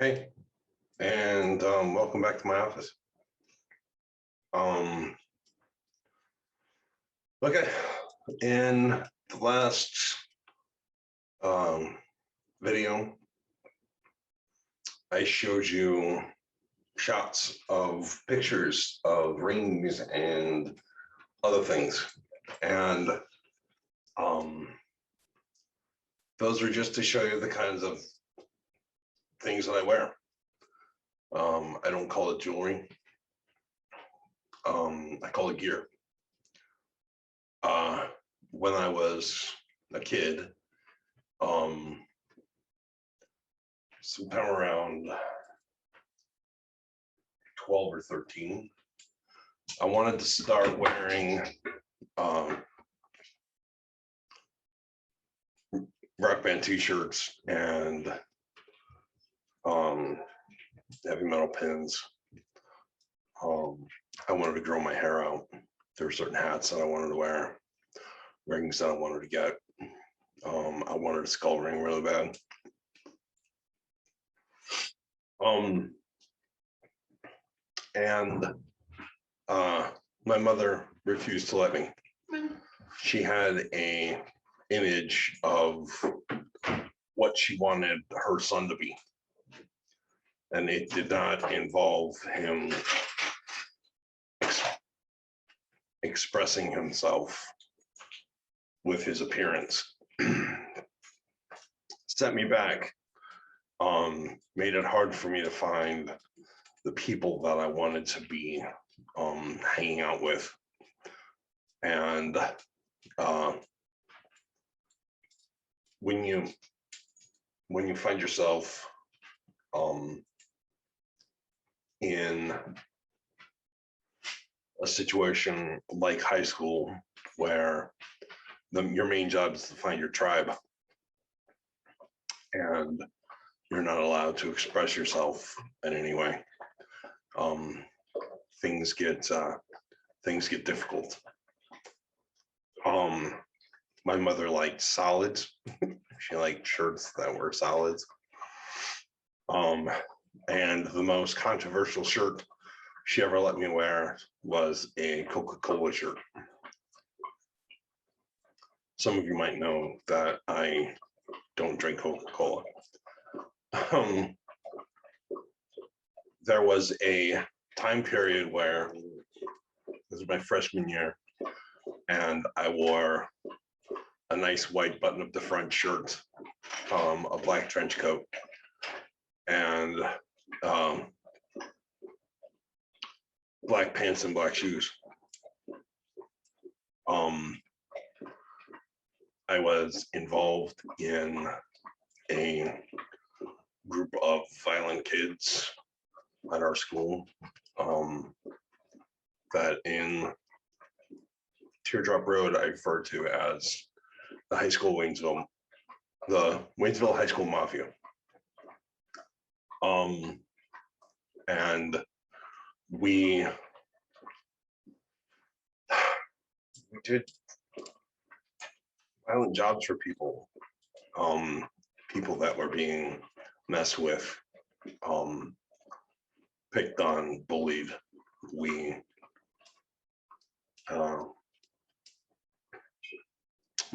Hey, and welcome back to my office. Um, okay, in the last video, I showed you shots of pictures of rings and other things, and those are just to show you the kinds of things that I wear. I don't call it jewelry. I call it gear. When I was a kid, sometime around 12 or 13, I wanted to start wearing rock band t-shirts and heavy metal pins. I wanted to grow my hair out. There were certain hats that I wanted to wear, rings that I wanted to get. I wanted a skull ring really bad. And my mother refused to let me. She had a image of what she wanted her son to be, and it did not involve him expressing himself with his appearance. Set me back, made it hard for me to find the people that I wanted to be hanging out with. And when you find yourself in a situation like high school where your main job is to find your tribe, and you're not allowed to express yourself in any way, things get difficult. My mother liked solids. She liked shirts that were solids. And the most controversial shirt she ever let me wear was a Coca-Cola shirt. Some of you might know that I don't drink Coca-Cola. There was a time period where this was my freshman year, and I wore a nice white button up the front shirt, a black trench coat, and black pants and black shoes. I was involved in a group of violent kids at our school that in Teardrop Road I refer to as the high school Waynesville, the Waynesville High School Mafia. And we did violent jobs for people, people that were being messed with, picked on, bullied. We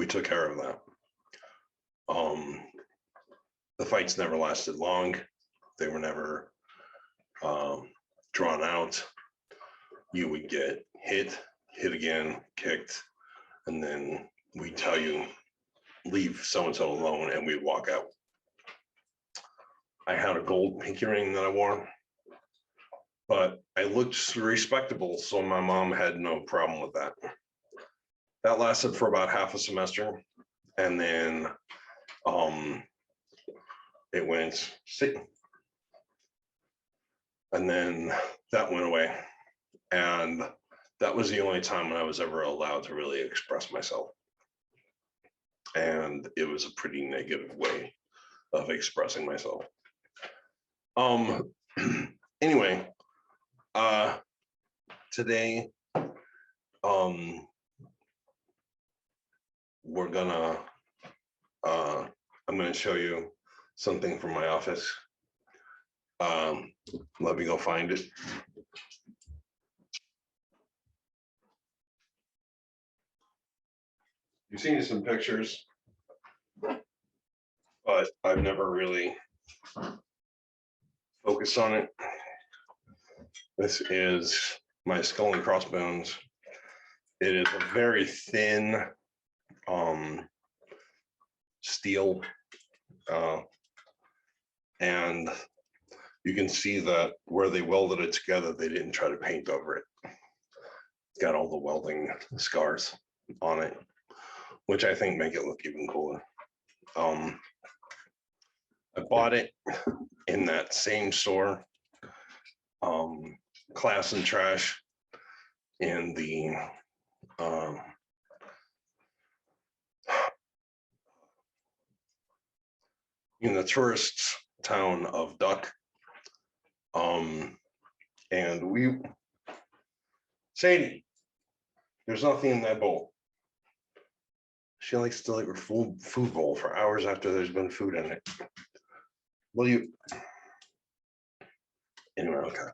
took care of that. The fights never lasted long. They were never drawn out. You would get hit again, kicked, and then we'd tell you, leave so-and-so alone, and we'd walk out. I had a gold pinky ring that I wore, but I looked respectable, so my mom had no problem with that. That lasted for about half a semester, and then it went, and then that went away, and that was the only time when I was ever allowed to really express myself, and it was a pretty negative way of expressing myself. Anyway, today we're gonna I'm gonna show you something from my office, Let me go find it. You've seen some pictures, but I've never really focused on it. This is my skull and crossbones. It is a very thin steel, and you can see that where they welded it together, they didn't try to paint over it. It's got all the welding scars on it, which I think make it look even cooler. I bought it in that same store, Class and Trash, in the tourist town of Duck. And Sadie, there's nothing in that bowl. She likes to eat her food bowl for hours after there's been food in it. Will you? Anyway, okay.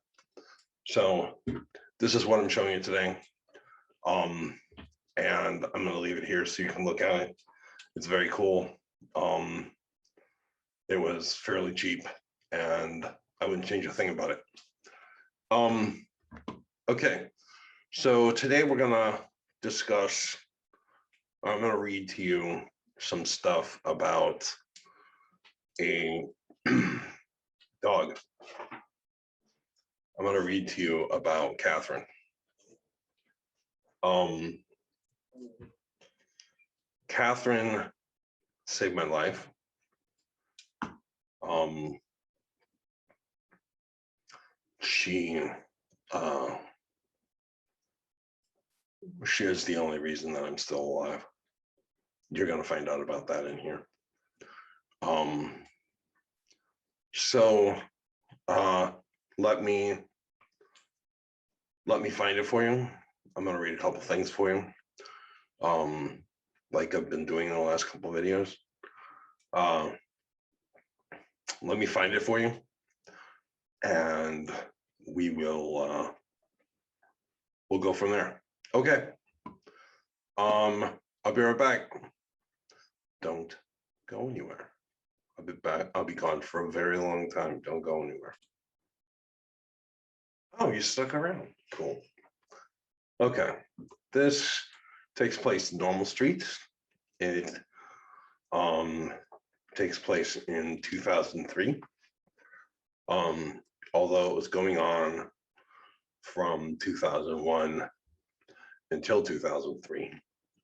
So this is what I'm showing you today. And I'm going to leave it here so you can look at it. It's very cool. It was fairly cheap, and I wouldn't change a thing about it. Okay, so today we're gonna discuss, I'm gonna read to you some stuff about a dog. I'm gonna read to you about Catherine. Catherine saved my life. She is the only reason that I'm still alive. You're going to find out about that in here. So let me find it for you. I'm going to read a couple things for you, like I've been doing in the last couple of videos. Let me find it for you, and we will we'll go from there. Okay. I'll be right back. Don't go anywhere. I'll be back. I'll be gone for a very long time. Don't go anywhere. Oh, you stuck around. Cool. Okay. This takes place in Normal Street. It takes place in 2003. Although it was going on from 2001 until 2003.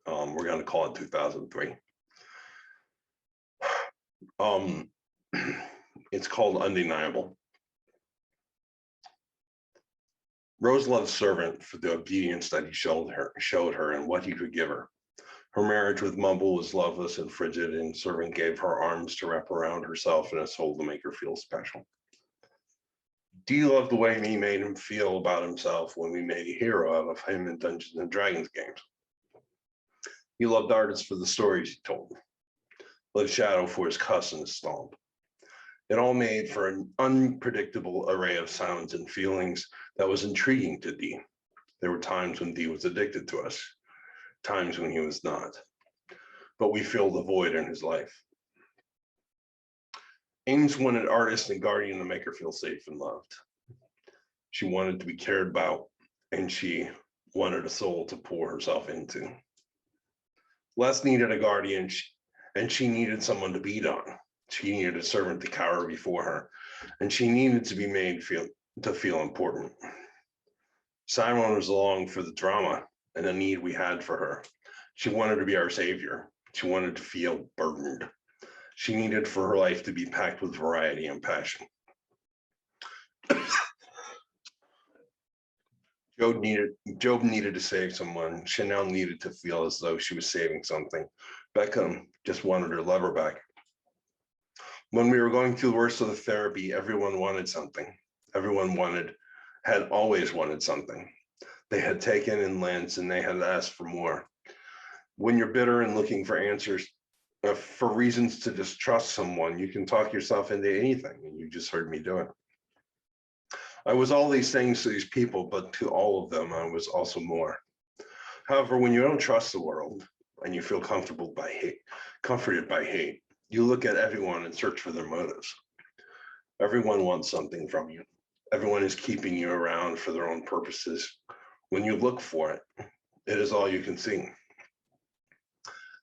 We're going to call it 2003. It's called Undeniable. Rose loved servant for the obedience that he showed her and what he could give her. Her marriage with Mumble was loveless and frigid, and servant gave her arms to wrap around herself and a soul to make her feel special. Do you love the way we made him feel about himself when we made a hero out of him in Dungeons and Dragons games? He loved artists for the stories he told. Loved Shadow for his cuss and his stomp. It all made for an unpredictable array of sounds and feelings that was intriguing to Dee. There were times when Dee was addicted to us, times when he was not, but we filled the void in his life. Ames wanted artist and guardian to make her feel safe and loved. She wanted to be cared about, and she wanted a soul to pour herself into. Les needed a guardian, and she needed someone to beat on. She needed a servant to cower before her, and she needed to be made to feel important. Simon was along for the drama and the need we had for her. She wanted to be our savior. She wanted to feel burdened. She needed for her life to be packed with variety and passion. Job needed to save someone. Chanel needed to feel as though she was saving something. Beckham just wanted her lover back. When we were going through the worst of the therapy, everyone wanted something. Everyone had always wanted something. They had taken in Lance and they had asked for more. When you're bitter and looking for answers, for reasons to distrust someone, you can talk yourself into anything, and you just heard me do it. I was all these things to these people, but to all of them, I was also more. However, when you don't trust the world and you feel comforted by hate, you look at everyone and search for their motives. Everyone wants something from you. Everyone is keeping you around for their own purposes. When you look for it, it is all you can see.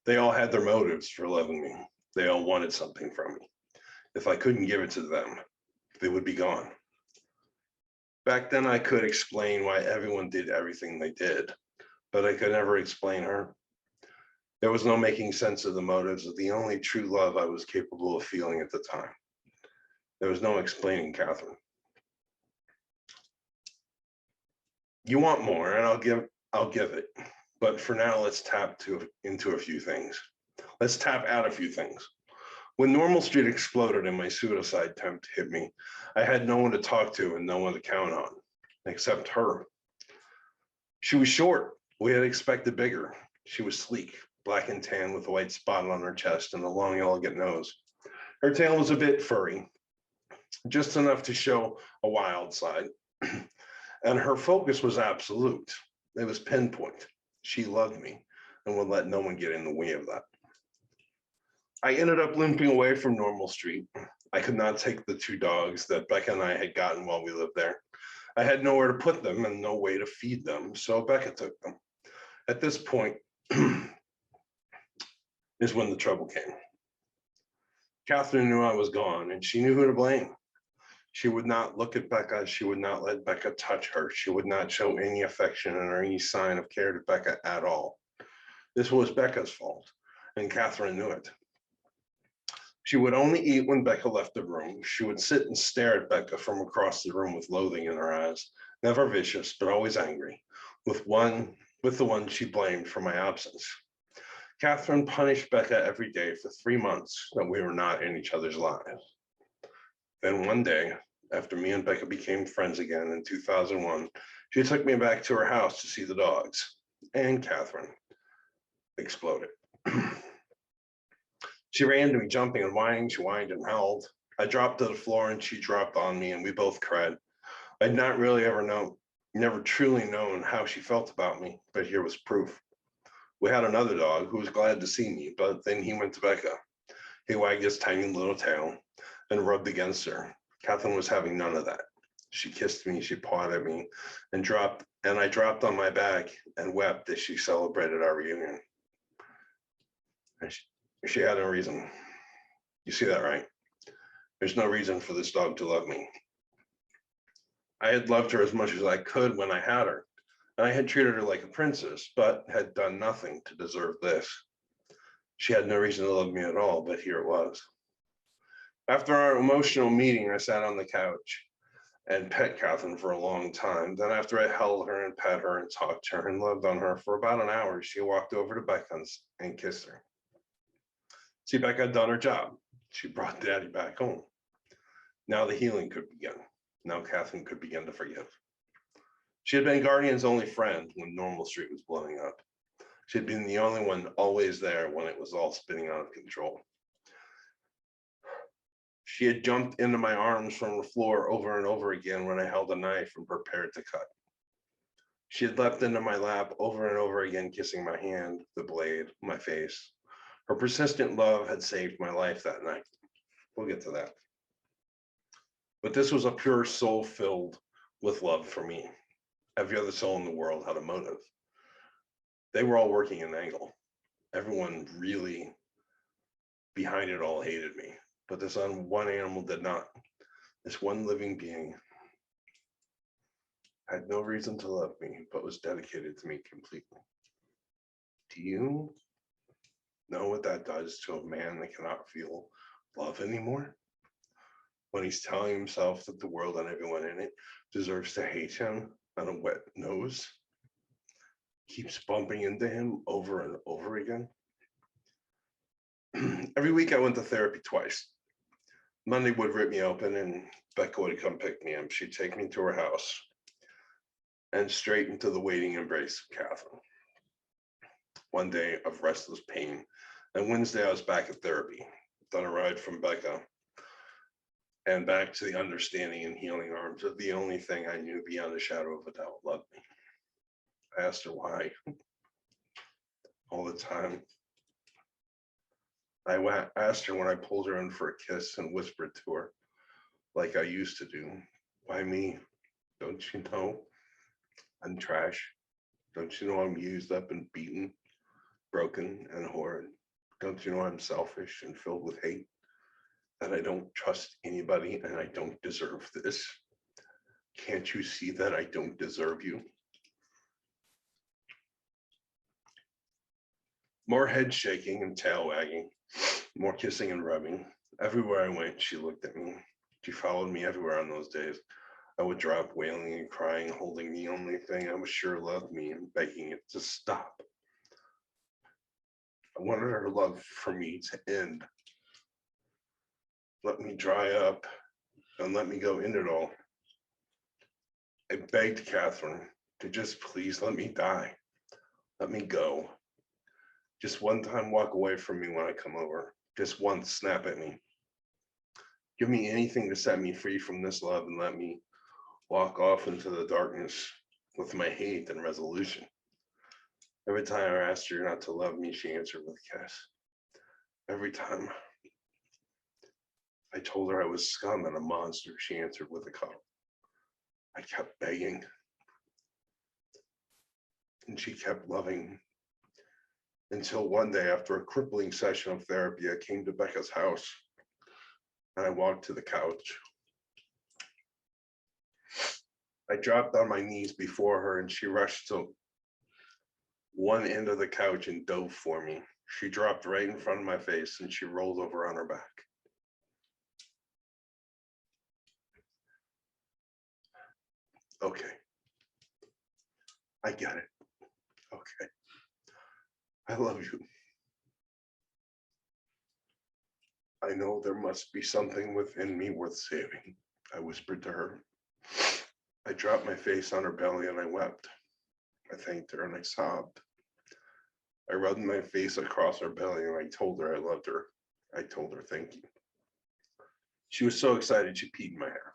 They all had their motives for loving me. They all wanted something from me. If I couldn't give it to them, they would be gone. Back then, I could explain why everyone did everything they did, but I could never explain her. There was no making sense of the motives of the only true love I was capable of feeling at the time. There was no explaining Catherine. You want more, and I'll give it. But for now, let's tap into a few things. Let's tap out a few things. When Normal Street exploded and my suicide attempt hit me, I had no one to talk to and no one to count on, except her. She was short. We had expected bigger. She was sleek, black and tan with a white spot on her chest and a long, elegant nose. Her tail was a bit furry, just enough to show a wild side. And her focus was absolute. It was pinpoint. She loved me and would let no one get in the way of that. I ended up limping away from Normal Street. I could not take the two dogs that Becca and I had gotten while we lived there. I had nowhere to put them and no way to feed them, so Becca took them. At this point is when the trouble came. Catherine knew I was gone and she knew who to blame. She would not look at Becca. She would not let Becca touch her. She would not show any affection or any sign of care to Becca at all. This was Becca's fault, and Catherine knew it. She would only eat when Becca left the room. She would sit and stare at Becca from across the room with loathing in her eyes, never vicious, but always angry, with the one she blamed for my absence. Catherine punished Becca every day for 3 months that we were not in each other's lives. Then one day, after me and Becca became friends again in 2001, she took me back to her house to see the dogs, and Catherine exploded. She ran to me, jumping and whining. She whined and howled. I dropped to the floor and she dropped on me and we both cried. I'd not really never truly known how she felt about me, but here was proof. We had another dog who was glad to see me, but then he went to Becca. He wagged his tiny little tail and rubbed against her. Catherine was having none of that. She kissed me, she pawed at me, and I dropped on my back and wept as she celebrated our reunion. And she had no reason. You see that, right? There's no reason for this dog to love me. I had loved her as much as I could when I had her, and I had treated her like a princess, but had done nothing to deserve this. She had no reason to love me at all, but here it was. After our emotional meeting, I sat on the couch and pet Catherine for a long time. Then after I held her and pet her and talked to her and loved on her for about an hour, she walked over to Becca and kissed her. See, Becca had done her job. She brought Daddy back home. Now the healing could begin. Now Catherine could begin to forgive. She had been Guardian's only friend when Normal Street was blowing up. She had been the only one always there when it was all spinning out of control. She had jumped into my arms from the floor over and over again when I held a knife and prepared to cut. She had leapt into my lap over and over again, kissing my hand, the blade, my face. Her persistent love had saved my life that night. We'll get to that. But this was a pure soul filled with love for me. Every other soul in the world had a motive. They were all working an angle. Everyone really behind it all hated me, but this one animal did not. This one living being had no reason to love me, but was dedicated to me completely. Do you know what that does to a man that cannot feel love anymore? When he's telling himself that the world and everyone in it deserves to hate him on a wet nose, keeps bumping into him over and over again. Every week I went to therapy twice. Monday would rip me open and Becca would come pick me up. She'd take me to her house and straight into the waiting embrace of Catherine. One day of restless pain, and Wednesday I was back at therapy. Done a ride from Becca and back to the understanding and healing arms of the only thing I knew beyond a shadow of a doubt loved me. I asked her why all the time. Asked her when I pulled her in for a kiss and whispered to her, like I used to do, why me? Don't you know I'm trash? Don't you know I'm used up and beaten, broken and horrid? Don't you know I'm selfish and filled with hate? That I don't trust anybody and I don't deserve this? Can't you see that I don't deserve you? More head shaking and tail wagging, more kissing and rubbing. Everywhere I went, she looked at me. She followed me everywhere on those days. I would drop wailing and crying, holding the only thing I was sure loved me and begging it to stop. I wanted her love for me to end. Let me dry up and let me go into it all. I begged Catherine to just please let me die. Let me go. Just one time walk away from me when I come over. Just once snap at me. Give me anything to set me free from this love and let me walk off into the darkness with my hate and resolution. Every time I asked her not to love me, she answered with a kiss. Every time I told her I was scum and a monster, she answered with a cuddle. I kept begging, and she kept loving, until one day, after a crippling session of therapy, I came to Becca's house and I walked to the couch. I dropped on my knees before her and she rushed to one end of the couch and dove for me. She dropped right in front of my face and she rolled over on her back. Okay, I get it. Okay, I love you. I know there must be something within me worth saving, I whispered to her. I dropped my face on her belly and I wept. I thanked her and I sobbed. I rubbed my face across her belly and I told her I loved her. I told her thank you. She was so excited she peed in my hair.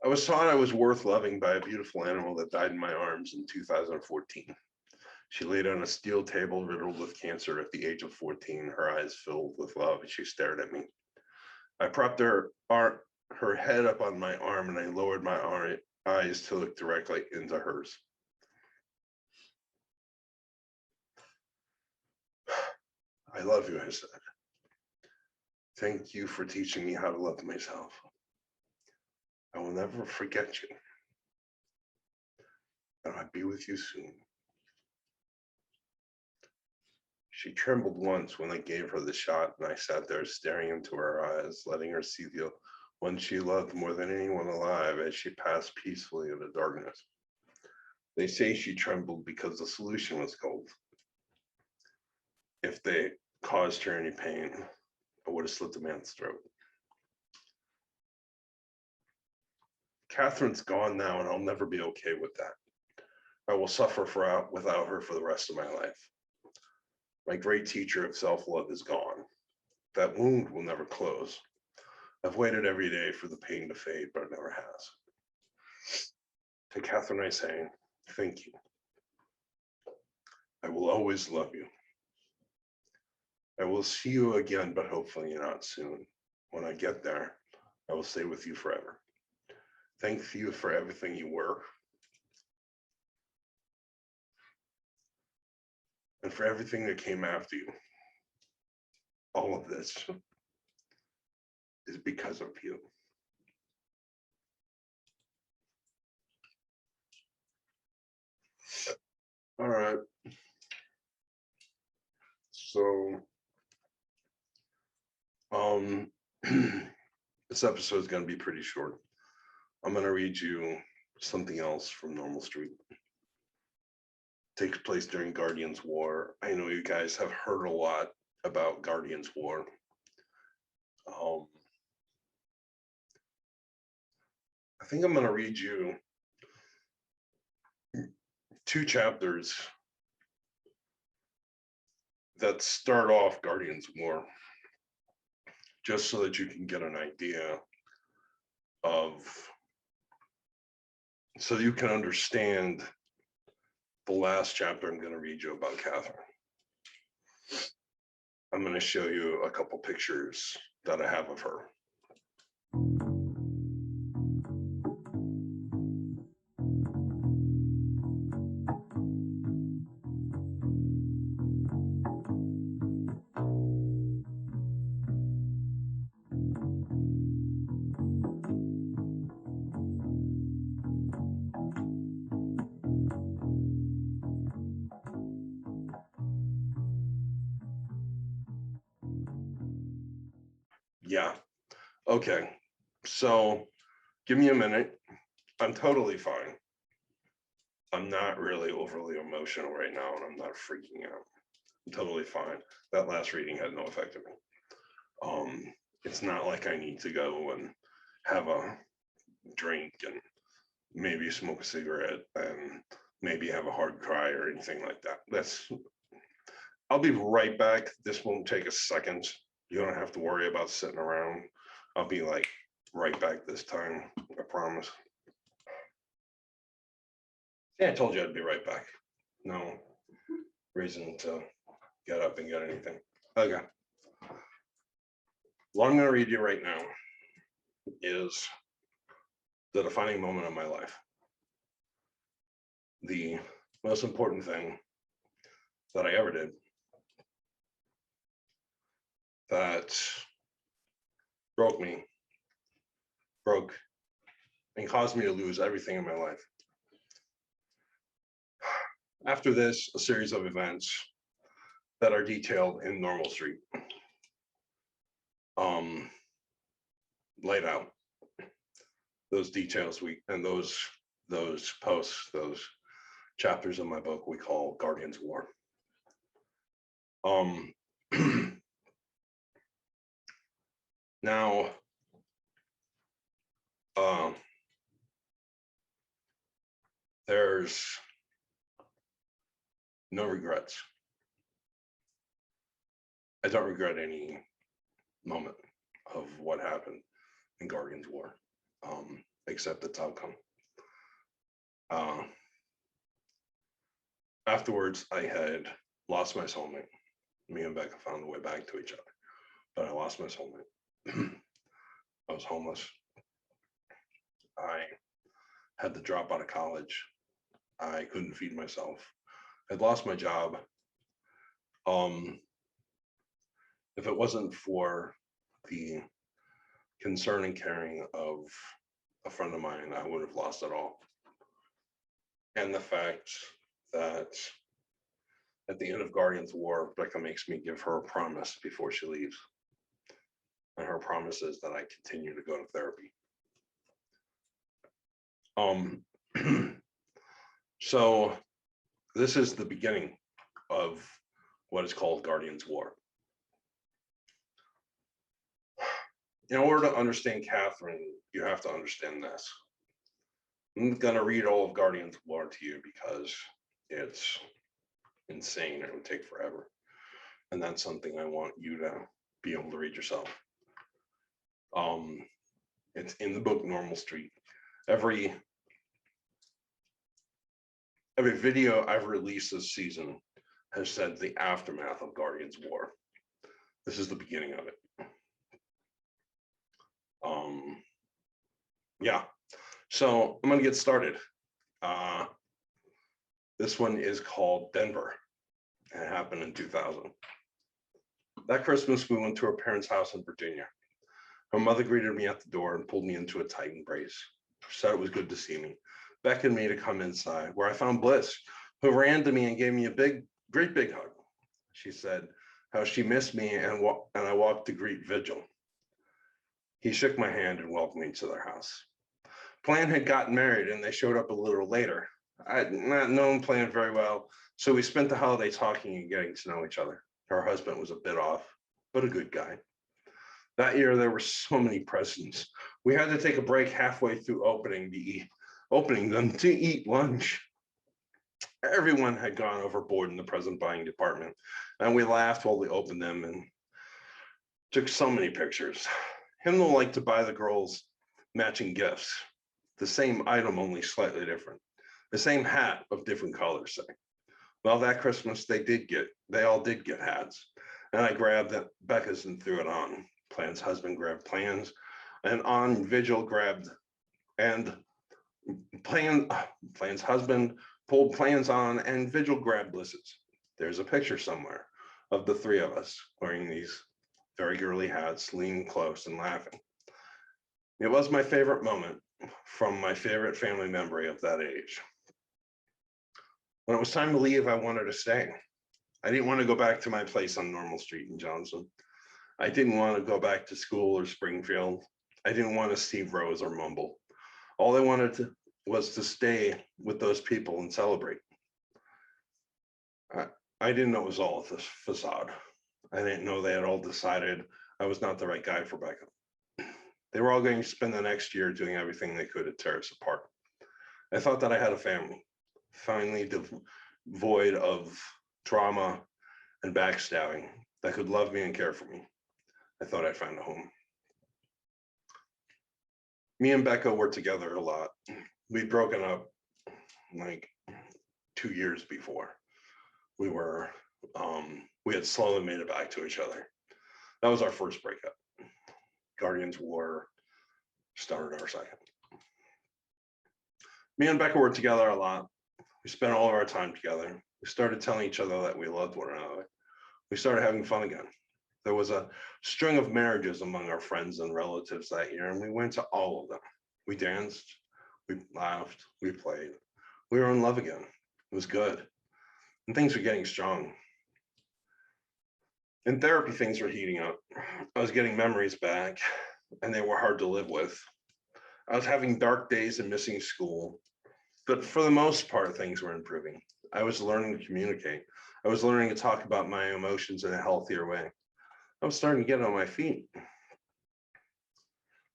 I was taught I was worth loving by a beautiful animal that died in my arms in 2014. She laid on a steel table riddled with cancer at the age of 14, her eyes filled with love as she stared at me. I propped her head up on my arm and I lowered my eyes to look directly into hers. I love you, I said. Thank you for teaching me how to love myself. I will never forget you. And I'll be with you soon. She trembled once when I gave her the shot, and I sat there staring into her eyes, letting her see the one she loved more than anyone alive as she passed peacefully into darkness. They say she trembled because the solution was cold. If they caused her any pain, I would have slit the man's throat. Catherine's gone now, and I'll never be okay with that. I will suffer without her for the rest of my life. My great teacher of self-love is gone. That wound will never close. I've waited every day for the pain to fade, but it never has. To Catherine, I say, thank you. I will always love you. I will see you again, but hopefully not soon. When I get there, I will stay with you forever. Thank you for everything you were. And for everything that came after you. All of this is because of you. All right. So, this episode is going to be pretty short. I'm going to read you something else from Normal Street. Takes place during Guardians War. I know you guys have heard a lot about Guardians War. I think I'm going to read you 2 chapters that start off Guardians War. just so that you can get an idea of, so you can understand the last chapter I'm going to read you about Catherine. I'm going to show you a couple pictures that I have of her. Yeah. Okay. So give me a minute. I'm totally fine. I'm not really overly emotional right now, and I'm not freaking out. I'm totally fine. That last reading had no effect on me. It's not like I need to go and have a drink and maybe smoke a cigarette and maybe have a hard cry or anything like that. I'll be right back. This won't take a second. You don't have to worry about sitting around. I'll be like right back this time. I promise. Yeah, I told you I'd be right back. No reason to get up and get anything. Okay. What I'm going to read you right now is the defining moment of my life. The most important thing that I ever did that broke and caused me to lose everything in my life. After this, a series of events that are detailed in Normal Street, laid out. Those details and those posts, those chapters of my book we call Guardians War. Now, there's no regrets. I don't regret any moment of what happened in Guardians War, except its outcome. Afterwards, I had lost my soulmate. Me and Becca found a way back to each other, but I lost my soulmate. I was homeless. I had to drop out of college. I couldn't feed myself. I'd lost my job. If it wasn't for the concern and caring of a friend of mine, I would have lost it all. And the fact that at the end of Guardians War, Becca makes me give her a promise before she leaves. And her promise is that I continue to go to therapy. So this is the beginning of what is called Guardians War. In order to understand Catherine, you have to understand this. I'm gonna read all of Guardians War to you because it's insane. It would take forever. And that's something I want you to be able to read yourself. It's in the book Normal Street. Every video I've released this season has said the aftermath of Guardians War. This is the beginning of it. Yeah, so I'm gonna get started. This one is called Denver. It happened in 2000. That Christmas, we went to her parents' house in Virginia. Her mother greeted me at the door and pulled me into a tight embrace. Said it was good to see me, beckoned me to come inside, where I found Bliss, who ran to me and gave me a great big hug. She said how she missed me, and I walked to greet Vigil. He shook my hand and welcomed me to their house. Plan had gotten married, and they showed up a little later. I had not known Plan very well, so we spent the holiday talking and getting to know each other. Her husband was a bit off, but a good guy. That year, there were so many presents. We had to take a break halfway through opening them to eat lunch. Everyone had gone overboard in the present buying department, and we laughed while we opened them, and Took so many pictures. Hymnal liked to buy the girls matching gifts, the same item, only slightly different, the same hat of different colors, say. Well, that Christmas they all did get hats. And I grabbed Becca's and threw it on. Plan's husband grabbed Plan's, and on Vigil grabbed, and Plan's husband pulled Plan's on, and Vigil grabbed Bliss's. There's a picture somewhere of the three of us wearing these very girly hats, leaning close and laughing. It was my favorite moment from my favorite family memory of that age. When it was time to leave, I wanted to stay. I didn't want to go back to my place on Normal Street in Johnson. I didn't want to go back to school or Springfield. I didn't want to see Rose or Mumble. All I wanted was to stay with those people and celebrate. I didn't know it was all a facade. I didn't know they had all decided I was not the right guy for Becca. They were all going to spend the next year doing everything they could to tear us apart. I thought that I had a family, finally devoid of drama and backstabbing, that could love me and care for me. I thought I'd find a home. Me and Becca were together a lot. We'd broken up like 2 years before. We had slowly made it back to each other. That was our first breakup. Guardians War started our second. Me and Becca were together a lot. We spent all of our time together. We started telling each other that we loved one another. We started having fun again. There was a string of marriages among our friends and relatives that year, and we went to all of them. We danced, we laughed, we played. We were in love again. It was good. And things were getting strong. In therapy, things were heating up. I was getting memories back, and they were hard to live with. I was having dark days and missing school, but for the most part, things were improving. I was learning to communicate. I was learning to talk about my emotions in a healthier way. I was starting to get on my feet.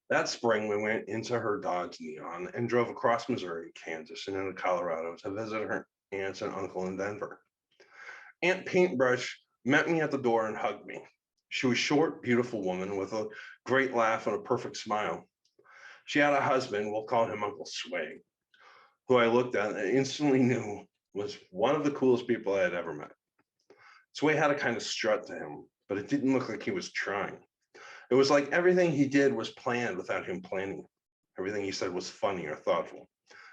That spring, we went into her Dodge Neon and drove across Missouri, Kansas, and into Colorado to visit her aunts and uncle in Denver. Aunt Paintbrush met me at the door and hugged me. She was a short, beautiful woman with a great laugh and a perfect smile. She had a husband, we'll call him Uncle Sway, who I looked at and instantly knew was one of the coolest people I had ever met. Sway had a kind of strut to him, but it didn't look like he was trying. It was like everything he did was planned without him planning. Everything he said was funny or thoughtful.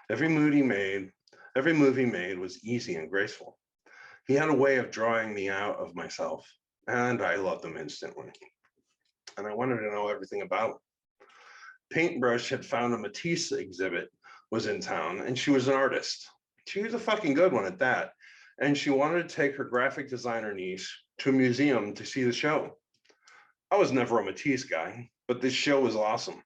Every move he made was easy and graceful. He had a way of drawing me out of myself, and I loved him instantly. And I wanted to know everything about him. Paintbrush had found a Matisse exhibit was in town, and she was an artist. She was a fucking good one at that. And she wanted to take her graphic designer niece to a museum to see the show. I was never a Matisse guy, but this show was awesome.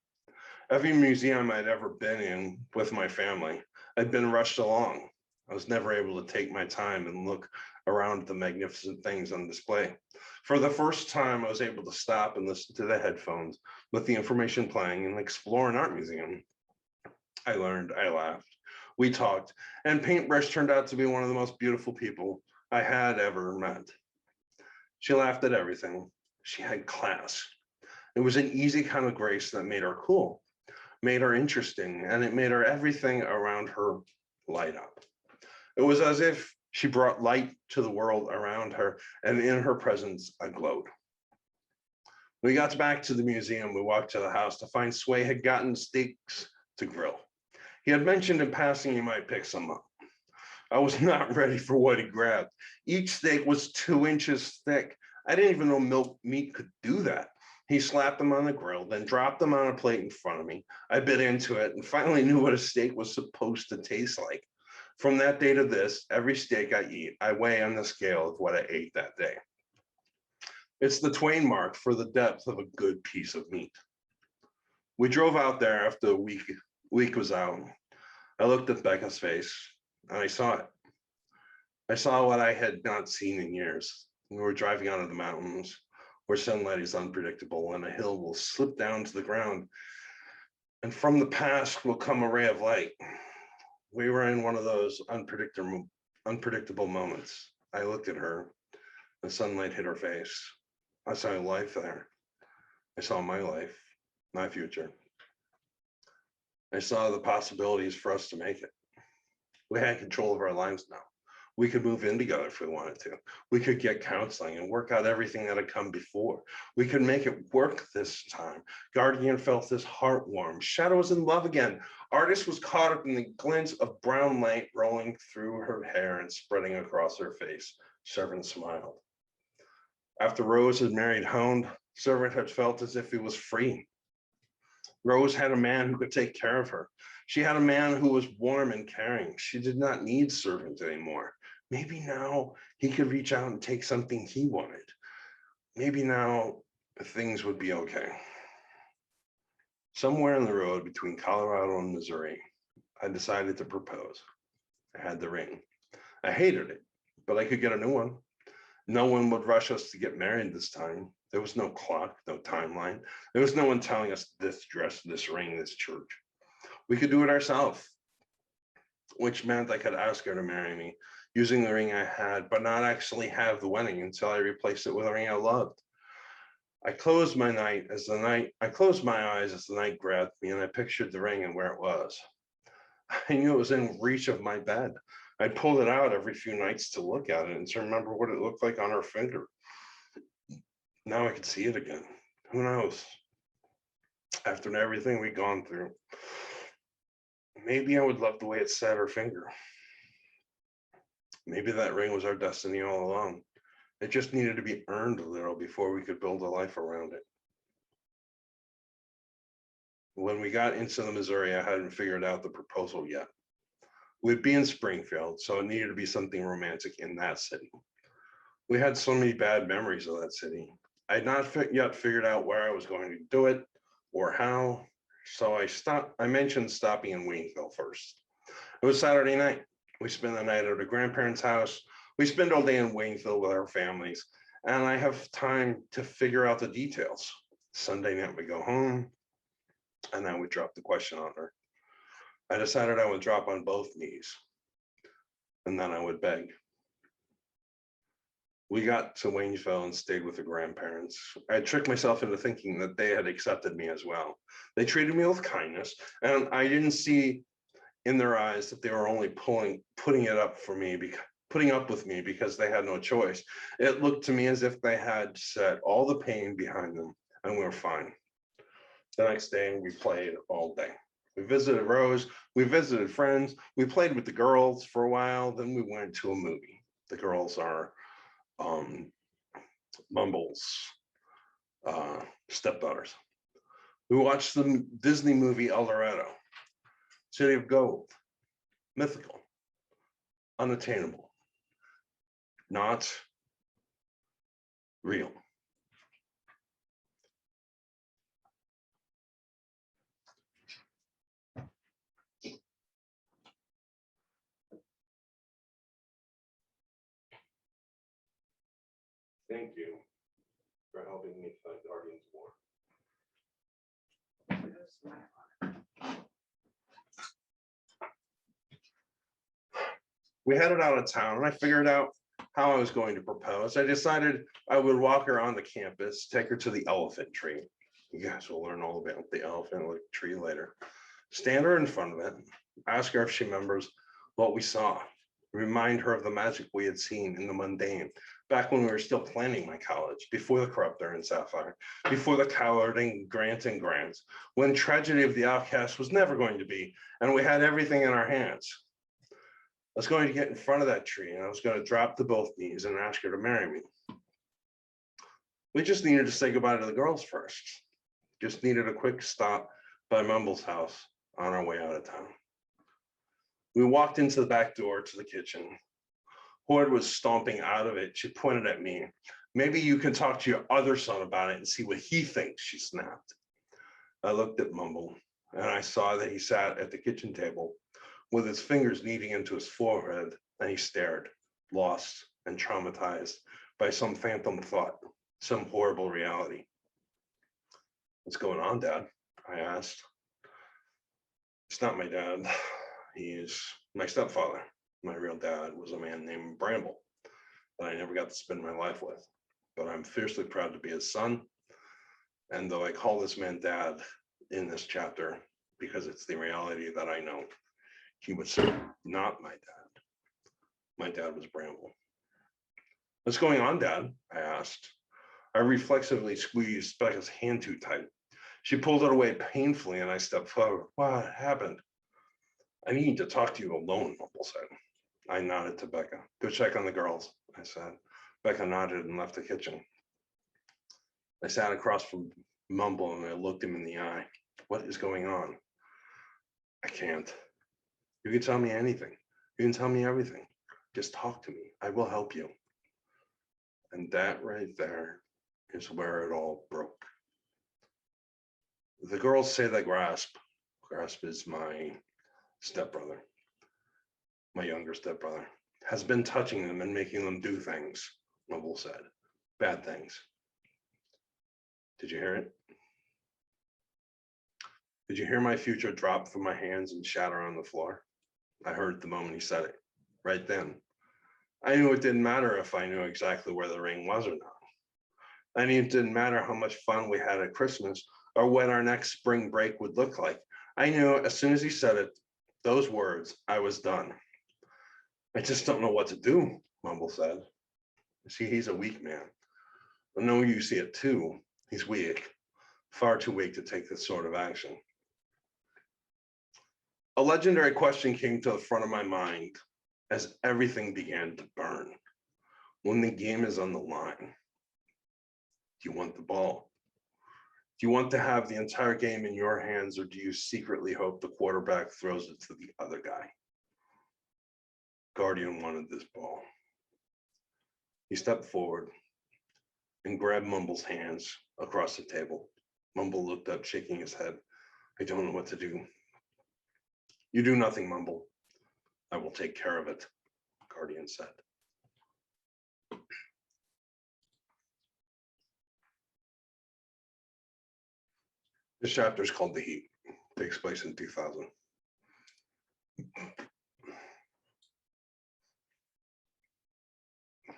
Every museum I'd ever been in with my family, I'd been rushed along. I was never able to take my time and look around at the magnificent things on display. For the first time, I was able to stop and listen to the headphones with the information playing and explore an art museum. I learned, I laughed, we talked, and Paintbrush turned out to be one of the most beautiful people I had ever met. She laughed at everything. She had class. It was an easy kind of grace that made her cool, made her interesting, and it made her everything around her light up. It was as if she brought light to the world around her, and in her presence, I glowed. When we got back to the museum, we walked to the house to find Sway had gotten steaks to grill. He had mentioned in passing he might pick some up. I was not ready for what he grabbed. Each steak was 2 inches thick. I didn't even know milk meat could do that. He slapped them on the grill, then dropped them on a plate in front of me. I bit into it and finally knew what a steak was supposed to taste like. From that day to this, every steak I eat, I weigh on the scale of what I ate that day. It's the Twain mark for the depth of a good piece of meat. We drove out there after a week was out. I looked at Becca's face and I saw it. I saw what I had not seen in years. We were driving out of the mountains where sunlight is unpredictable and a hill will slip down to the ground. And from the past will come a ray of light. We were in one of those unpredictable moments. I looked at her, the sunlight hit her face. I saw life there. I saw my life, my future. I saw the possibilities for us to make it. We had control of our lives now. We could move in together if we wanted to. We could get counseling and work out everything that had come before. We could make it work this time. Guardian felt his heart warm. Shadow was in love again. Artist was caught up in the glints of brown light rolling through her hair and spreading across her face. Servant smiled. After Rose had married Hound, Servant had felt as if he was free. Rose had a man who could take care of her. She had a man who was warm and caring. She did not need Servant anymore. Maybe now he could reach out and take something he wanted. Maybe now things would be okay. Somewhere on the road between Colorado and Missouri, I decided to propose. I had the ring. I hated it, but I could get a new one. No one would rush us to get married this time. There was no clock, no timeline. There was no one telling us this dress, this ring, this church. We could do it ourselves, which meant I could ask her to marry me using the ring I had, but not actually have the wedding until I replaced it with a ring I loved. I closed my eyes as the night grabbed me, and I pictured the ring and where it was. I knew it was in reach of my bed. I pulled it out every few nights to look at it and to remember what it looked like on her finger. Now I could see it again. Who knows? After everything we'd gone through, maybe I would love the way it sat her finger. Maybe that ring was our destiny all along. It just needed to be earned a little before we could build a life around it. When we got into the Missouri, I hadn't figured out the proposal yet. We'd be in Springfield, so it needed to be something romantic in that city. We had so many bad memories of that city. I had not yet figured out where I was going to do it or how, so I mentioned stopping in Waynesville first. It was Saturday night. We spent the night at a grandparents' house. We spend all day in Waynesville with our families, and I have time to figure out the details. Sunday night we go home, and I would drop the question on her. I decided I would drop on both knees, and then I would beg. We got to Waynesville and stayed with the grandparents. I tricked myself into thinking that they had accepted me as well. They treated me with kindness, and I didn't see in their eyes that they were only putting up with me because they had no choice. It looked to me as if they had set all the pain behind them, and we were fine. The next day, we played all day. We visited Rose, we visited friends, we played with the girls for a while, then we went to a movie. The girls are Mumble's stepdaughters. We watched the Disney movie El Dorado, City of Gold, mythical, unattainable, not real. Thank you for helping me find Guardians more. We headed out of town and I figured out how I was going to propose. I decided I would walk her on the campus, take her to the elephant tree. You guys will learn all about the elephant tree later. Stand her in front of it, ask her if she remembers what we saw, remind her of the magic we had seen in the mundane, back when we were still planning my college, before the corruptor and Sapphire, before the cowarding Grant and Grants, when tragedy of the outcast was never going to be, and we had everything in our hands. I was going to get in front of that tree and I was going to drop to both knees and ask her to marry me. We just needed to say goodbye to the girls first. Just needed a quick stop by Mumble's house on our way out of town. We walked into the back door to the kitchen. Horde was stomping out of it. She pointed at me. Maybe you can talk to your other son about it and see what he thinks, she snapped. I looked at Mumble and I saw that he sat at the kitchen table with his fingers kneading into his forehead, and he stared, lost and traumatized by some phantom thought, some horrible reality. What's going on, Dad? I asked. It's not my dad. He's my stepfather. My real dad was a man named Bramble that I never got to spend my life with, but I'm fiercely proud to be his son. And though I call this man Dad in this chapter, because it's the reality that I know, he was not my dad. My dad was Bramble. What's going on, Dad? I asked. I reflexively squeezed Becca's hand too tight. She pulled it away painfully and I stepped forward. What happened? I need to talk to you alone, Mumble said. I nodded to Becca. Go check on the girls, I said. Becca nodded and left the kitchen. I sat across from Mumble and I looked him in the eye. What is going on? I can't. You can tell me anything. You can tell me everything. Just talk to me. I will help you. And that right there is where it all broke. The girls say that Grasp is my stepbrother, my younger stepbrother, has been touching them and making them do things, Mumble said. Bad things. Did you hear it? Did you hear my future drop from my hands and shatter on the floor? I heard the moment he said it, right then. I knew it didn't matter if I knew exactly where the ring was or not. I knew it didn't matter how much fun we had at Christmas or what our next spring break would look like. I knew as soon as he said it, those words, I was done. I just don't know what to do, Mumble said. See, he's a weak man. I know you see it too. He's weak, far too weak to take this sort of action. A legendary question came to the front of my mind as everything began to burn. When the game is on the line, do you want the ball? Do you want to have the entire game in your hands, or do you secretly hope the quarterback throws it to the other guy? Guardian wanted this ball. He stepped forward and grabbed Mumble's hands across the table. Mumble looked up, shaking his head. I don't know what to do. You do nothing, Mumble. I will take care of it, Guardian said. This chapter is called The Heat. It takes place in 2000.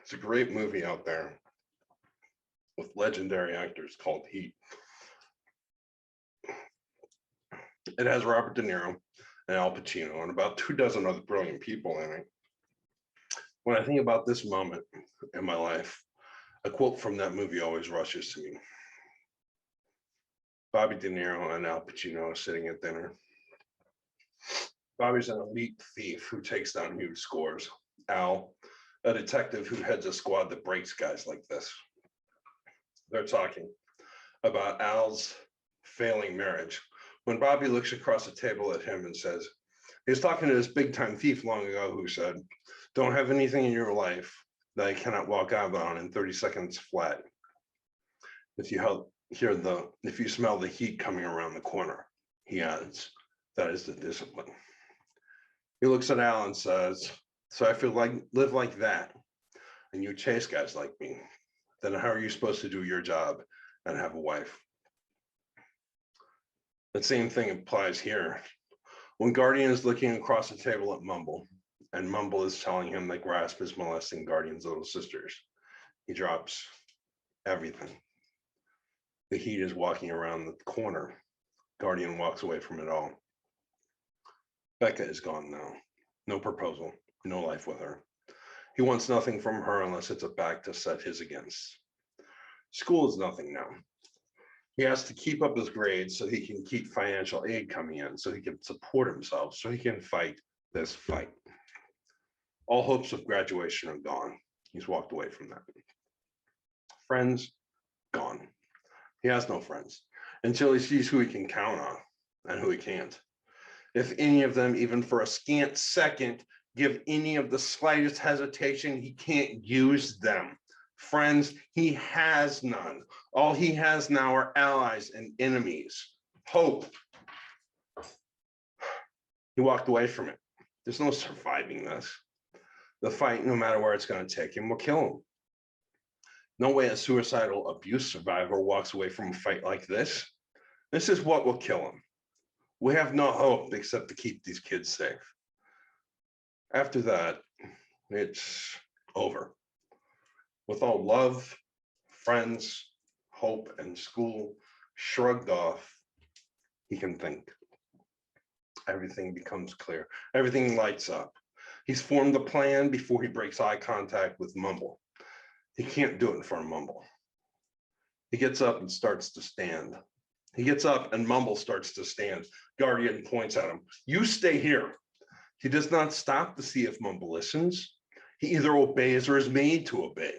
It's a great movie out there with legendary actors called Heat. It has Robert De Niro and Al Pacino and about 24 other brilliant people in it. When I think about this moment in my life, a quote from that movie always rushes to me. Bobby De Niro and Al Pacino are sitting at dinner. Bobby's an elite thief who takes down huge scores. Al, a detective who heads a squad that breaks guys like this. They're talking about Al's failing marriage when Bobby looks across the table at him and says, he was talking to this big-time thief long ago who said, don't have anything in your life that I cannot walk out on in 30 seconds flat. If you smell the heat coming around the corner, he adds, that is the discipline. He looks at Al and says, so if you live like that and you chase guys like me, then how are you supposed to do your job and have a wife? The same thing applies here. When Guardian is looking across the table at Mumble, and Mumble is telling him that Grasp is molesting Guardian's little sisters, he drops everything. The Heat is walking around the corner. Guardian walks away from it all. Becca is gone now. No proposal, no life with her. He wants nothing from her unless it's a back to set his against. School is nothing now. He has to keep up his grades so he can keep financial aid coming in, so he can support himself, so he can fight this fight. All hopes of graduation are gone. He's walked away from that. Friends, gone. He has no friends until he sees who he can count on and who he can't. If any of them, even for a scant second, give any of the slightest hesitation, he can't use them. Friends, he has none. All he has now are allies and enemies. Hope. He walked away from it. There's no surviving this. The fight, no matter where it's going to take him, will kill him. No way a suicidal abuse survivor walks away from a fight like this. This is what will kill him. We have no hope except to keep these kids safe. After that, it's over. With all love, friends, hope, and school, shrugged off. He can think. Everything becomes clear. Everything lights up. He's formed a plan before he breaks eye contact with Mumble. He can't do it in front of Mumble. He gets up and starts to stand. He gets up and Mumble starts to stand. Guardian points at him. You stay here. He does not stop to see if Mumble listens. He either obeys or is made to obey.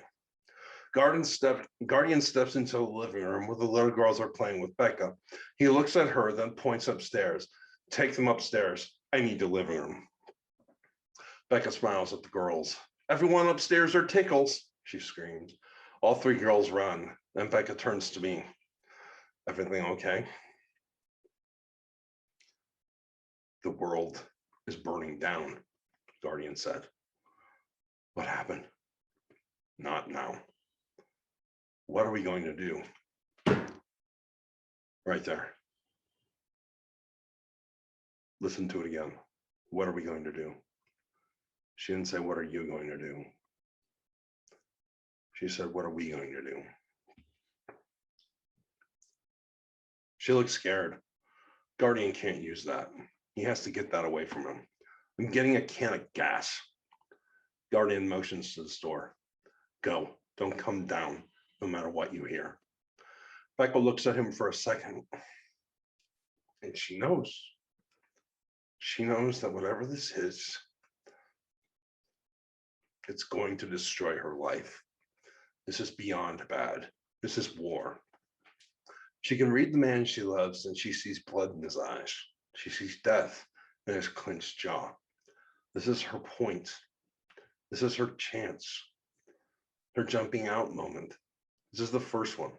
Guardian steps into the living room where the little girls are playing with Becca. He looks at her, then points upstairs. Take them upstairs. I need the living room. Becca smiles at the girls. Everyone upstairs are tickles, she screams. All three girls run. Then Becca turns to me. Everything okay? The world is burning down, Guardian said. What happened? Not now. What are we going to do? Right there. Listen to it again. What are we going to do? She didn't say, what are you going to do? She said, what are we going to do? She looks scared. Guardian can't use that. He has to get that away from him. I'm getting a can of gas. Guardian motions to the store. Go. Don't come down, no matter what you hear. Becca looks at him for a second. And she knows. She knows that whatever this is, it's going to destroy her life. This is beyond bad. This is war. She can read the man she loves, and she sees blood in his eyes. She sees death in his clenched jaw. This is her point. This is her chance. Her jumping out moment. This is the first one,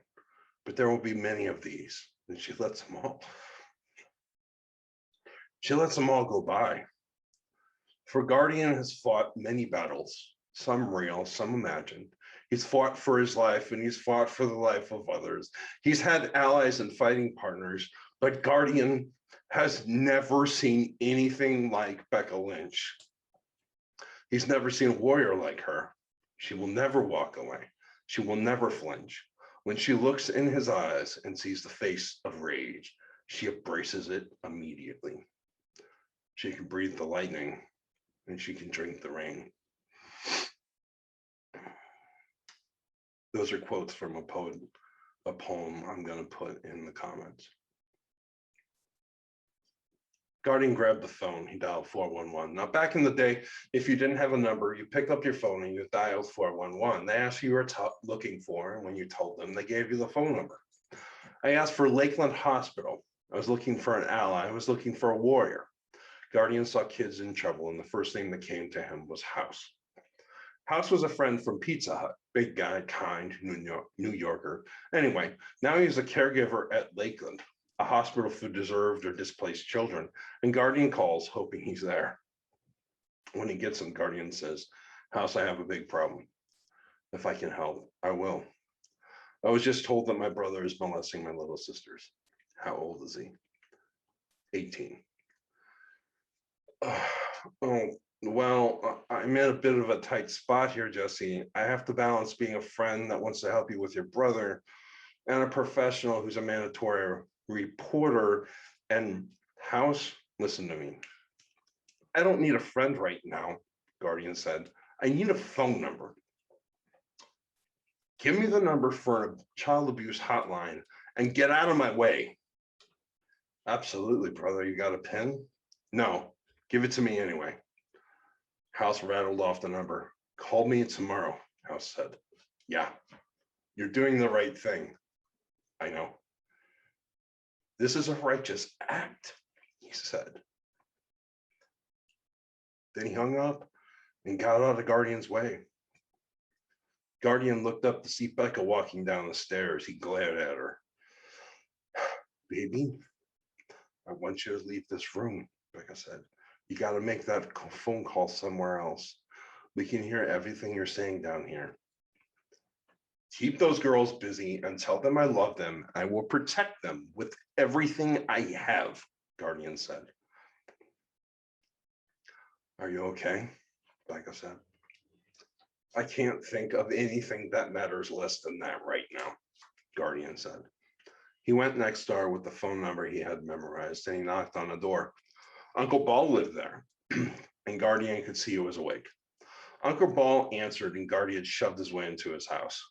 but there will be many of these, and she lets them all. She lets them all go by. For Guardian has fought many battles, some real, some imagined. He's fought for his life and he's fought for the life of others. He's had allies and fighting partners, but Guardian has never seen anything like Becca Lynch. He's never seen a warrior like her. She will never walk away. She will never flinch. When she looks in his eyes and sees the face of rage, she embraces it immediately. She can breathe the lightning and she can drink the rain. Those are quotes from a poem I'm going to put in the comments. Guardian grabbed the phone. He dialed 411. Now, back in the day, if you didn't have a number, you picked up your phone and you dialed 411. They asked you were looking for, and when you told them, they gave you the phone number. I asked for Lakeland Hospital. I was looking for an ally. I was looking for a warrior. Guardian saw kids in trouble, and the first thing that came to him was House. House was a friend from Pizza Hut, big guy, kind, New Yorker. Anyway, now he's a caregiver at Lakeland, a hospital for deserved or displaced children, and Guardian calls hoping he's there. When he gets him, Guardian says, House, I have a big problem. If I can help, I will. I was just told that my brother is molesting my little sisters. How old is he? 18. Oh, well, I'm in a bit of a tight spot here, Jesse. I have to balance being a friend that wants to help you with your brother and a professional who's a mandatory reporter. And House, listen to me. I don't need a friend right now, Guardian said. I need a phone number. Give me the number for a child abuse hotline and get out of my way. Absolutely, brother. You got a pen? No, give it to me anyway. House rattled off the number. Call me tomorrow, House said. Yeah, you're doing the right thing. I know. This is a righteous act, he said. Then he hung up and got out of Guardian's way. Guardian looked up to see Becca walking down the stairs. He glared at her. Baby, I want you to leave this room, Becca said. You got to make that phone call somewhere else. We can hear everything you're saying down here. Keep those girls busy and tell them I love them. I will protect them with everything I have, Guardian said. Are you okay? Becca said. I can't think of anything that matters less than that right now, Guardian said. He went next door with the phone number he had memorized, and he knocked on the door. Uncle Ball lived there, and Guardian could see he was awake. Uncle Ball answered, and Guardian shoved his way into his house.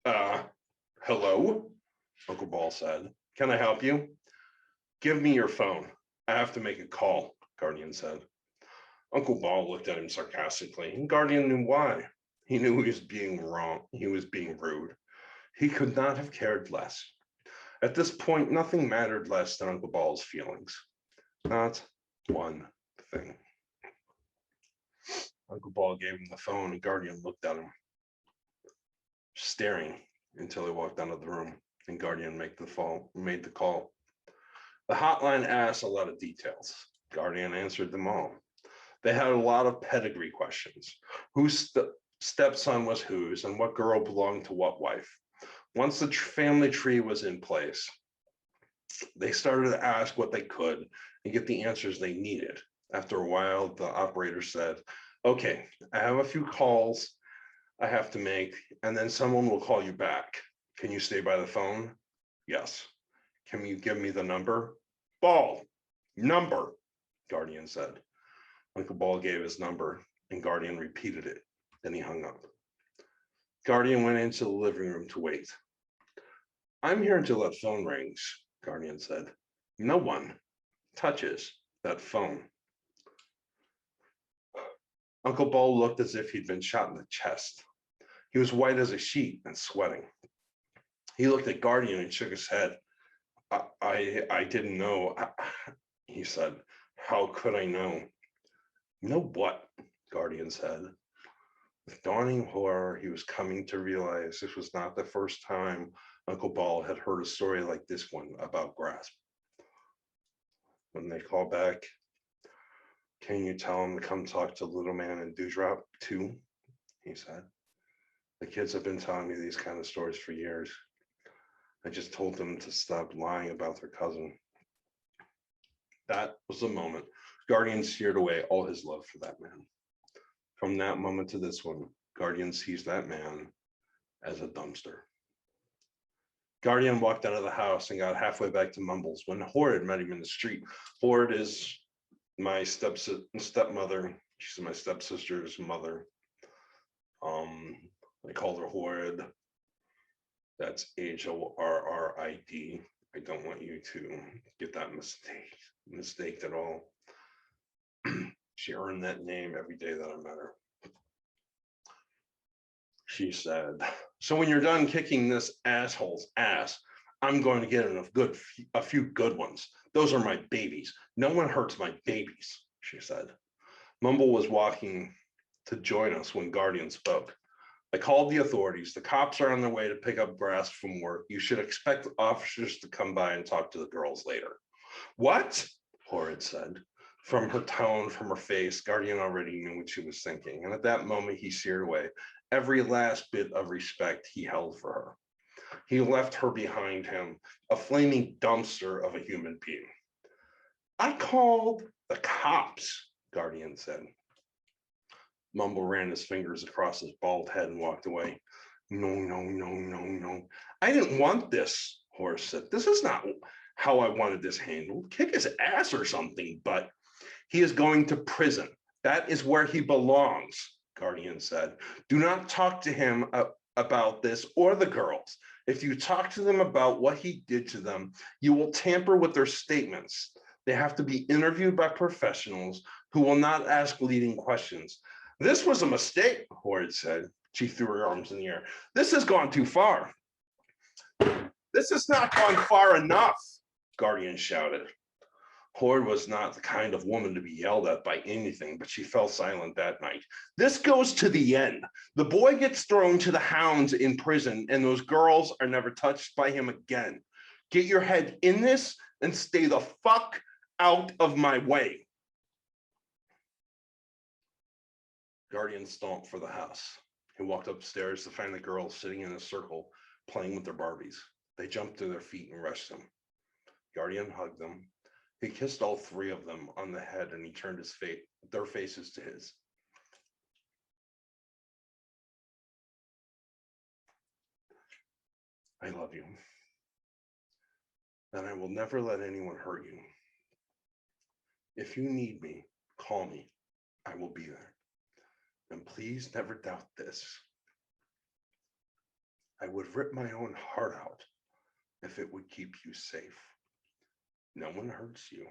Hello? Uncle Ball said. Can I help you? Give me your phone. I have to make a call, Guardian said. Uncle Ball looked at him sarcastically, and Guardian knew why. He knew he was being wrong. He was being rude. He could not have cared less. At this point, nothing mattered less than Uncle Ball's feelings. Not one thing. Uncle Ball gave him the phone, and Guardian looked at him, staring until he walked out of the room, and Guardian made the call. The hotline asked a lot of details. Guardian answered them all. They had a lot of pedigree questions. Whose stepson was whose, and what girl belonged to what wife. Once the family tree was in place, they started to ask what they could and get the answers they needed. After a while, the operator said, okay, I have a few calls I have to make, and then someone will call you back. Can you stay by the phone? Yes. Can you give me the number? Ball, number, Guardian said. Uncle Ball gave his number, and Guardian repeated it. Then he hung up. Guardian went into the living room to wait. I'm here until that phone rings, Guardian said. No one touches that phone. Uncle Ball looked as if he'd been shot in the chest. He was white as a sheet and sweating. He looked at Guardian and shook his head. I didn't know, he said. How could I know? Know what? Guardian said. With dawning horror, he was coming to realize this was not the first time Uncle Ball had heard a story like this one about Grasp. When they call back, can you tell him to come talk to Little Man and Dewdrop too? He said. The kids have been telling me these kind of stories for years. I just told them to stop lying about their cousin. That was the moment Guardian seared away all his love for that man. From that moment to this one, Guardian sees that man as a dumpster. Guardian walked out of the house and got halfway back to Mumbles when Horrid met him in the street. Horrid is my stepmother. She's my stepsister's mother. I called her Horrid. That's Horrid. I don't want you to get that mistake at all. She earned that name every day that I met her. She said, so when you're done kicking this asshole's ass, I'm going to get in a few good ones. Those are my babies. No one hurts my babies, she said. Mumble was walking to join us when Guardian spoke. I called the authorities. The cops are on their way to pick up Grasp from work. You should expect officers to come by and talk to the girls later. What? Horrid said. From her tone, from her face, Guardian already knew what she was thinking. And at that moment, he seared away every last bit of respect he held for her. He left her behind him, a flaming dumpster of a human being. I called the cops, Guardian said. Mumble ran his fingers across his bald head and walked away. No. I didn't want this, Horace said. This is not how I wanted this handled. Kick his ass or something, but he is going to prison. That is where he belongs, Guardian said. Do not talk to him about this or the girls. If you talk to them about what he did to them, you will tamper with their statements. They have to be interviewed by professionals who will not ask leading questions. This was a mistake, Horrid said. She threw her arms in the air. This has gone too far. This has not gone far enough, Guardian shouted. Horrid was not the kind of woman to be yelled at by anything, but she fell silent that night. This goes to the end. The boy gets thrown to the hounds in prison, and those girls are never touched by him again. Get your head in this and stay the fuck out of my way. Guardian stomped for the house. He walked upstairs to find the girls sitting in a circle playing with their Barbies. They jumped to their feet and rushed him. Guardian hugged them. He kissed all three of them on the head and he turned their faces to his. I love you. then I will never let anyone hurt you. If you need me, call me. I will be there. And please never doubt this. I would rip my own heart out if it would keep you safe. No one hurts you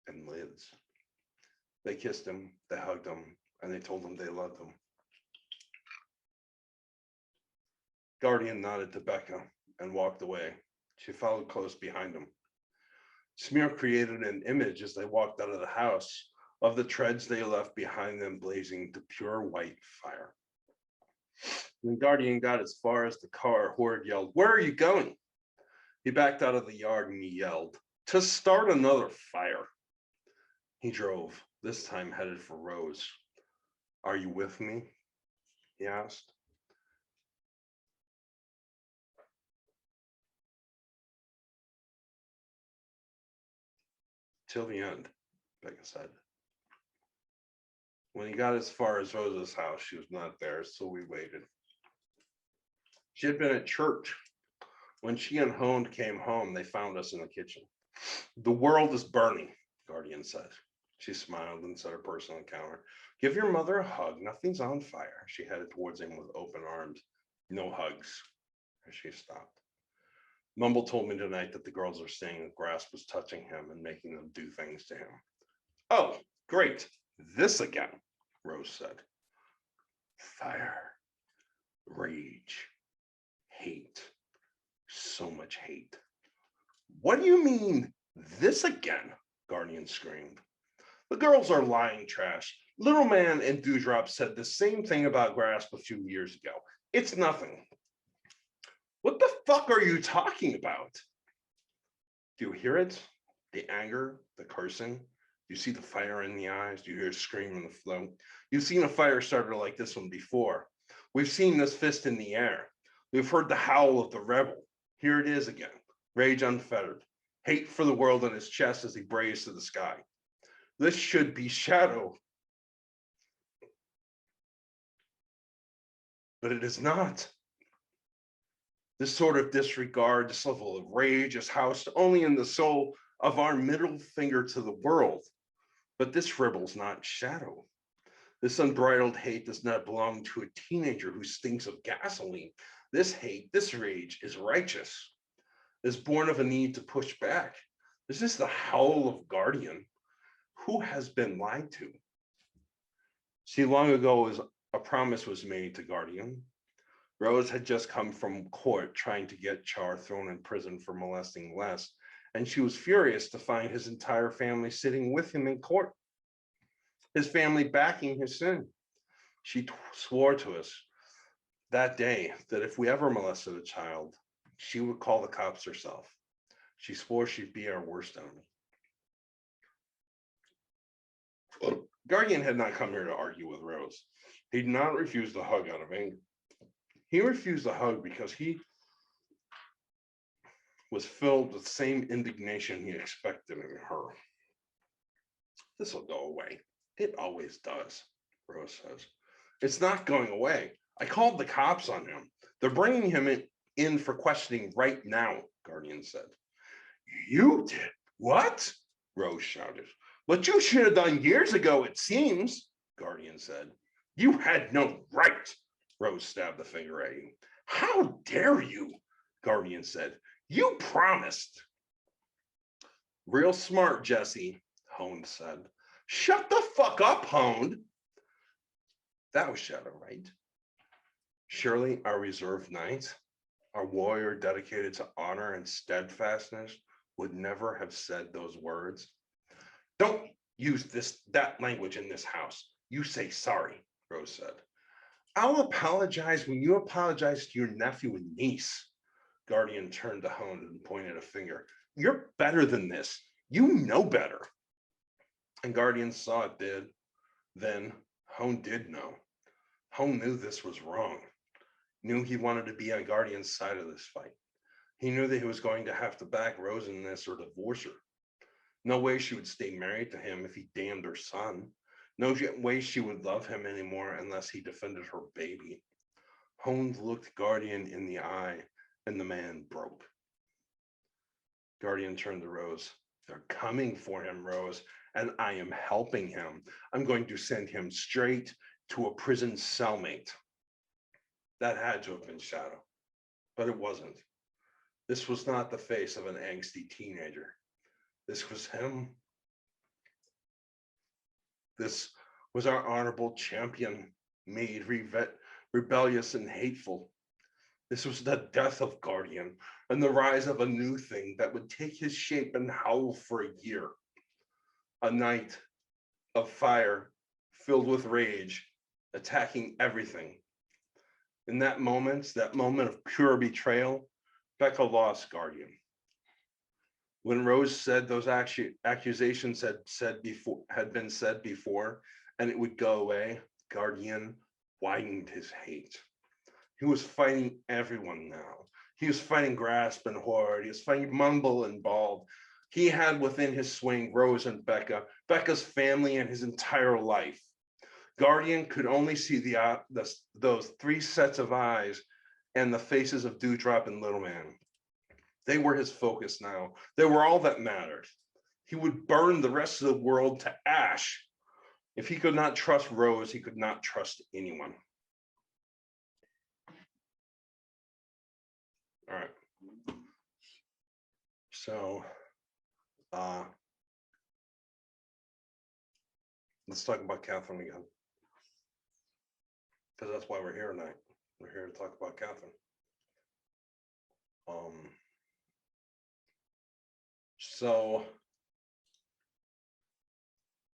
and lives. They kissed him, they hugged him, and they told him they loved him. Guardian nodded to Becca and walked away. She followed close behind him. Smear created an image as they walked out of the house of the treads they left behind them blazing to pure white fire. When Guardian got as far as the car, Horde yelled, "Where are you going?" He backed out of the yard and he yelled, "To start another fire." He drove, this time headed for Rose. "Are you with me?" he asked. "Till the end," Becca said. When he got as far as Rose's house, she was not there, so we waited. She had been at church. When she and Hone came home, they found us in the kitchen. "The world is burning," Guardian said. She smiled and said her personal encounter. "Give your mother a hug. Nothing's on fire." She headed towards him with open arms. "No hugs." And she stopped. "Mumble told me tonight that the girls are saying that Grass was touching him and making them do things to him." "Oh, great. This again," Rose said. Fire, rage, hate, so much hate. "What do you mean, this again?" Guardian screamed. "The girls are lying trash. Little Man and Dewdrop said the same thing about Grasp a few years ago. It's nothing." "What the fuck are you talking about?" "Do you hear it? The anger, the cursing? Do you see the fire in the eyes? Do you hear a scream in the flow? You've seen a fire starter like this one before. We've seen this fist in the air. We've heard the howl of the rebel. Here it is again. Rage unfettered. Hate for the world in his chest as he braves to the sky. This should be Shadow. But it is not. This sort of disregard, this level of rage is housed only in the soul of our middle finger to the world. But this rebel's not Shadow. This unbridled hate does not belong to a teenager who stinks of gasoline. This hate, this rage is righteous, is born of a need to push back. This is the howl of Guardian, who has been lied to. See, long ago, a promise was made to Guardian. Rose had just come from court trying to get Char thrown in prison for molesting Les, and she was furious to find his entire family sitting with him in court, his family backing his sin. She swore to us that day that if we ever molested a child, she would call the cops herself. She swore she'd be our worst enemy. Guardian had not come here to argue with Rose. He did not refuse the hug out of anger. He refused the hug because he was filled with the same indignation he expected in her. "This will go away. It always does," Rose says. "It's not going away. I called the cops on him. They're bringing him in for questioning right now," Guardian said. "You did what?" Rose shouted. "What you should have done years ago, it seems," Guardian said. "You had no right." Rose stabbed the finger at you. "How dare you?" Guardian said. "You promised." "Real smart, Jesse," Hone said. "Shut the fuck up, Hone." That was Shadow, right? Surely our reserve knight, our warrior dedicated to honor and steadfastness, would never have said those words. "Don't use that language in this house. You say sorry," Rose said. "I'll apologize when you apologize to your nephew and niece." Guardian turned to Hone and pointed a finger. "You're better than this. You know better." And Guardian saw it did. Then Hone did know. Hone knew this was wrong. Knew he wanted to be on Guardian's side of this fight. He knew that he was going to have to back Rose in this or divorce her. No way she would stay married to him if he damned her son. No way she would love him anymore unless he defended her baby. Hone looked Guardian in the eye, and the man broke. Guardian turned to Rose. They're coming for him, Rose, and I am helping him. I'm going to send him straight to a prison cellmate. That had to have been Shadow, but it wasn't. This was not the face of an angsty teenager. This was him. This was our honorable champion, made rebellious and hateful. This was the death of Guardian and the rise of a new thing that would take his shape and howl for a year. A night of fire filled with rage, attacking everything. In that moment of pure betrayal, Becca lost Guardian. When Rose said those accusations had been said before, and it would go away, Guardian widened his hate. He was fighting everyone now. He was fighting Grasp and Horde. He was fighting Mumble and Bald. He had within his swing Rose and Becca, Becca's family, and his entire life. Guardian could only see those three sets of eyes and the faces of Dewdrop and Little Man. They were his focus now. They were all that mattered. He would burn the rest of the world to ash. If he could not trust Rose, he could not trust anyone. All right. So, let's talk about Catherine again, because that's why we're here tonight. We're here to talk about Catherine. So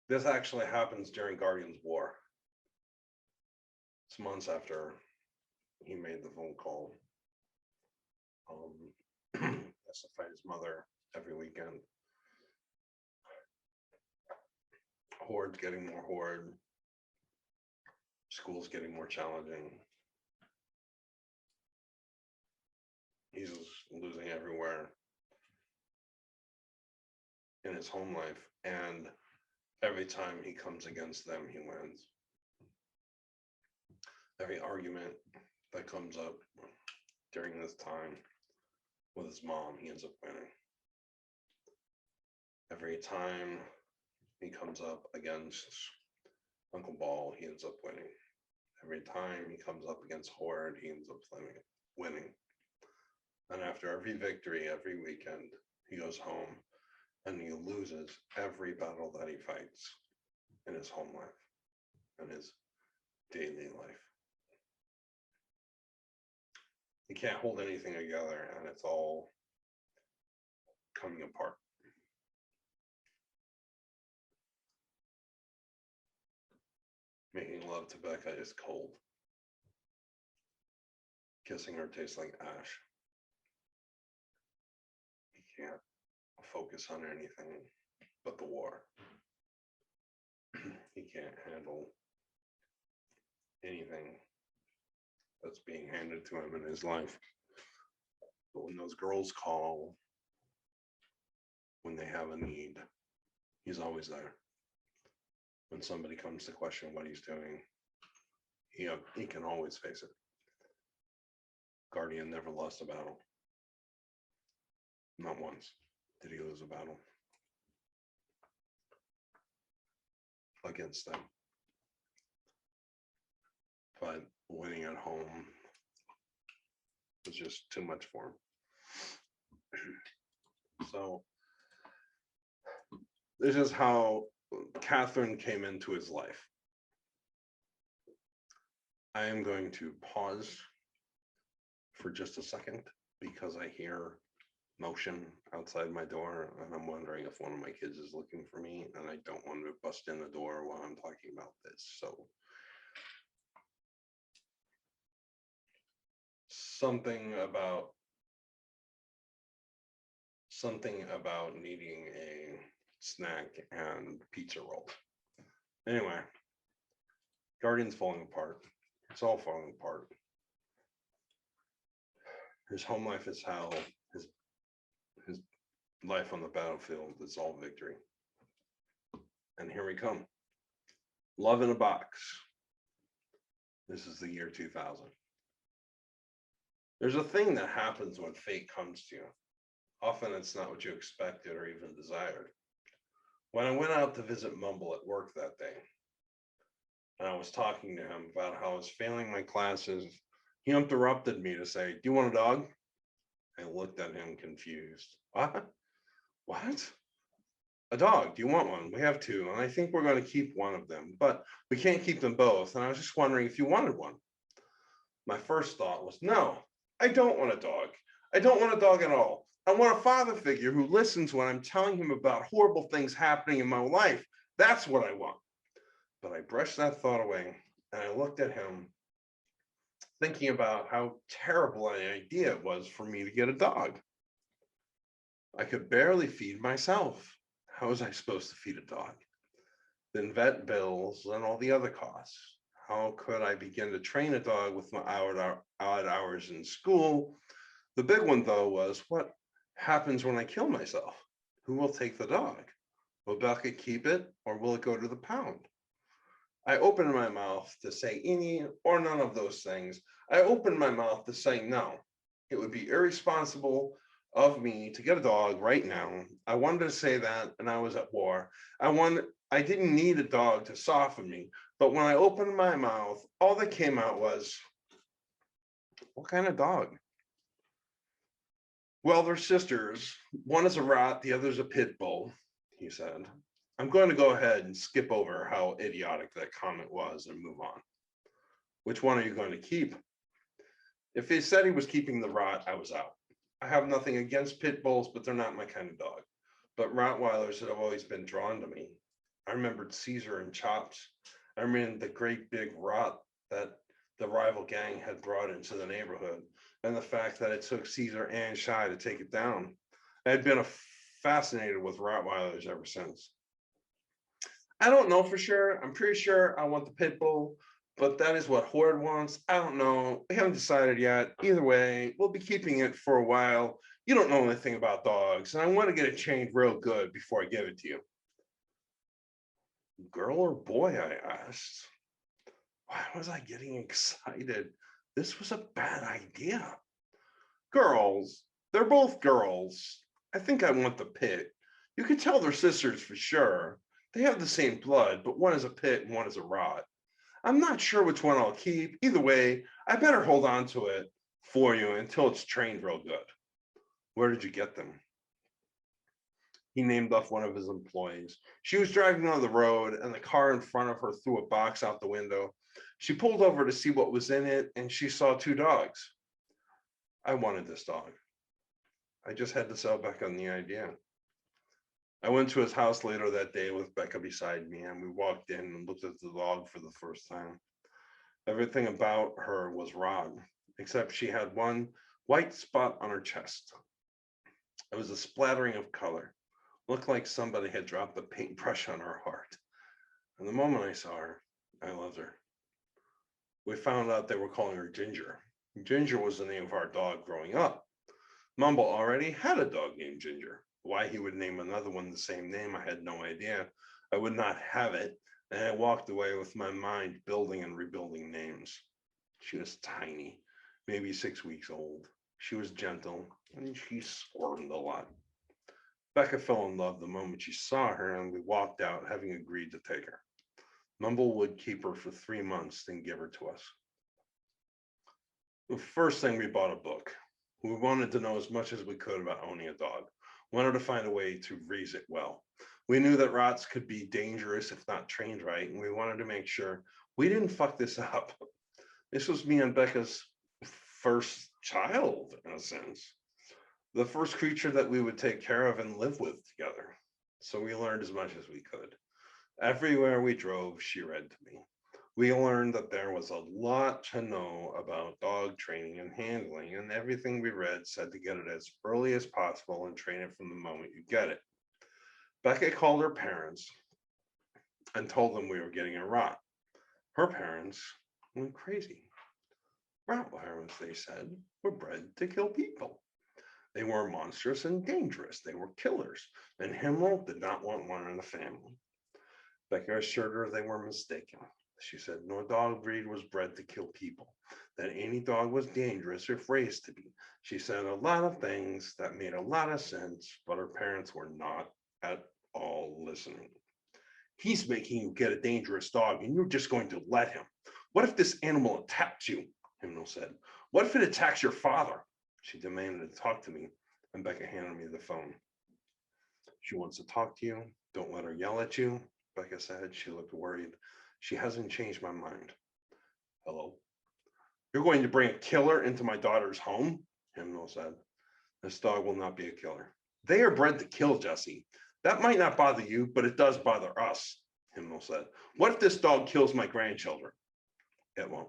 this actually happens during Guardians War. It's months after he made the phone call. Has to fight his mother every weekend. Horde's getting more Horde. School's getting more challenging. He's losing everywhere in his home life, and every time he comes against them, he wins. Every argument that comes up during this time with his mom, he ends up winning. Every time he comes up against Uncle Ball, he ends up winning. Every time he comes up against Horde, he ends up winning. And after every victory, every weekend, he goes home and he loses every battle that he fights in his home life, in his daily life. He can't hold anything together, and it's all coming apart. Making love to Becca is cold. Kissing her tastes like ash. He can't focus on anything but the war. He can't handle anything that's being handed to him in his life. But when those girls call, when they have a need, he's always there. When somebody comes to question what he's doing, he can always face it. Guardian never lost a battle. Not once did he lose a battle against them. But winning at home was just too much for him. So this is how Catherine came into his life. I am going to pause for just a second because I hear motion outside my door, and I'm wondering if one of my kids is looking for me, and I don't want to bust in the door while I'm talking about this. So something about needing a snack and pizza roll. Anyway, Guardian's falling apart. It's all falling apart. His home life is hell. His life on the battlefield is all victory. And here we come. Love in a box. This is the year 2000. There's a thing that happens when fate comes to you. Often it's not what you expected or even desired. When I went out to visit Mumble at work that day, and I was talking to him about how I was failing my classes, he interrupted me to say, "Do you want a dog?" I looked at him confused. What? What? A dog? Do you want one? We have two, and I think we're going to keep one of them, but we can't keep them both. And I was just wondering if you wanted one. My first thought was, no, I don't want a dog. I don't want a dog at all. I want a father figure who listens when I'm telling him about horrible things happening in my life. That's what I want. But I brushed that thought away and I looked at him, thinking about how terrible an idea it was for me to get a dog. I could barely feed myself. How was I supposed to feed a dog? Then vet bills and all the other costs. How could I begin to train a dog with my odd hours in school? The big one, though, was what happens when I kill myself? Who will take the dog? Will Becca keep it or will it go to the pound? I opened my mouth to say any or none of those things. I opened my mouth to say no. It would be irresponsible of me to get a dog right now. I wanted to say that, and I was at war. I didn't need a dog to soften me, but when I opened my mouth, all that came out was, "What kind of dog?" "Well, they're sisters. One is a rat, the other's a pit bull," he said. I'm going to go ahead and skip over how idiotic that comment was and move on. Which one are you going to keep? If he said he was keeping the rat, I was out. I have nothing against pit bulls, but they're not my kind of dog. But Rottweilers have always been drawn to me. I remembered Caesar and Chops. I remember the great big rat that the rival gang had brought into the neighborhood, and the fact that it took Caesar and Shy to take it down. I had been fascinated with Rottweilers ever since. I don't know for sure. I'm pretty sure I want the pit bull, but that is what Horde wants. I don't know. We haven't decided yet. Either way, we'll be keeping it for a while. You don't know anything about dogs, and I want to get it trained real good before I give it to you. Girl or boy? I asked. Why was I getting excited? This was a bad idea. Girls. They're both girls. I think I want the pit. You can tell they're sisters for sure. They have the same blood, but one is a pit and one is a rot. I'm not sure which one I'll keep. Either way, I better hold on to it for you until it's trained real good. Where did you get them? He named off one of his employees. She was driving on the road and the car in front of her threw a box out the window. She pulled over to see what was in it and she saw two dogs. I wanted this dog. I just had to sell Becca on the idea. I went to his house later that day with Becca beside me, and we walked in and looked at the dog for the first time. Everything about her was wrong, except she had one white spot on her chest. It was a splattering of color. Looked like somebody had dropped a paintbrush on her heart. And the moment I saw her, I loved her. We found out they were calling her Ginger. Ginger was the name of our dog growing up. Mumble already had a dog named Ginger. Why he would name another one the same name, I had no idea. I would not have it, and I walked away with my mind building and rebuilding names. She was tiny, maybe 6 weeks old. She was gentle, and she squirmed a lot. Becca fell in love the moment she saw her, and we walked out, having agreed to take her. Mumble would keep her for 3 months, then give her to us. The first thing, we bought a book. We wanted to know as much as we could about owning a dog. Wanted to find a way to raise it well. We knew that rots could be dangerous if not trained right, and we wanted to make sure we didn't fuck this up. This was me and Becca's first child, in a sense. The first creature that we would take care of and live with together. So we learned as much as we could. Everywhere we drove, she read to me. We learned that there was a lot to know about dog training and handling, and everything we read said to get it as early as possible and train it from the moment you get it. Becca called her parents and told them we were getting a rot. Her parents went crazy. Rottweilers, they said, were bred to kill people. They were monstrous and dangerous. They were killers, and Himmel did not want one in the family. Becca assured her they were mistaken. She said, no dog breed was bred to kill people, that any dog was dangerous if raised to be. She said a lot of things that made a lot of sense, but her parents were not at all listening. He's making you get a dangerous dog and you're just going to let him. What if this animal attacks you? Hymnal said. What if it attacks your father? She demanded to talk to me, and Becca handed me the phone. She wants to talk to you. Don't let her yell at you, Becca said. She looked worried. She hasn't changed my mind. Hello? You're going to bring a killer into my daughter's home? Hymnal said. This dog will not be a killer. They are bred to kill, Jesse. That might not bother you, but it does bother us, Hymnal said. What if this dog kills my grandchildren? It won't.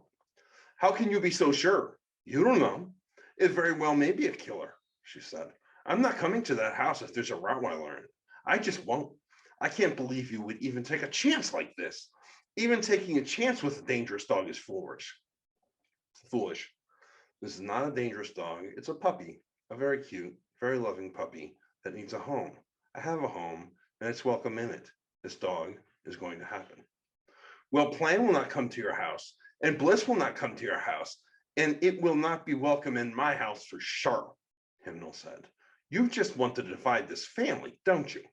How can you be so sure? You don't know. It very well may be a killer, she said. I'm not coming to that house if there's a Rottweiler in it. I just won't. I can't believe you would even take a chance like this. Even taking a chance with a dangerous dog is foolish. Foolish. This is not a dangerous dog. It's a puppy, a very cute, very loving puppy that needs a home. I have a home and it's welcome in it. This dog is going to happen. Well, Plan will not come to your house, and Bliss will not come to your house, and it will not be welcome in my house for sure, Hymnal said. You just want to divide this family, don't you?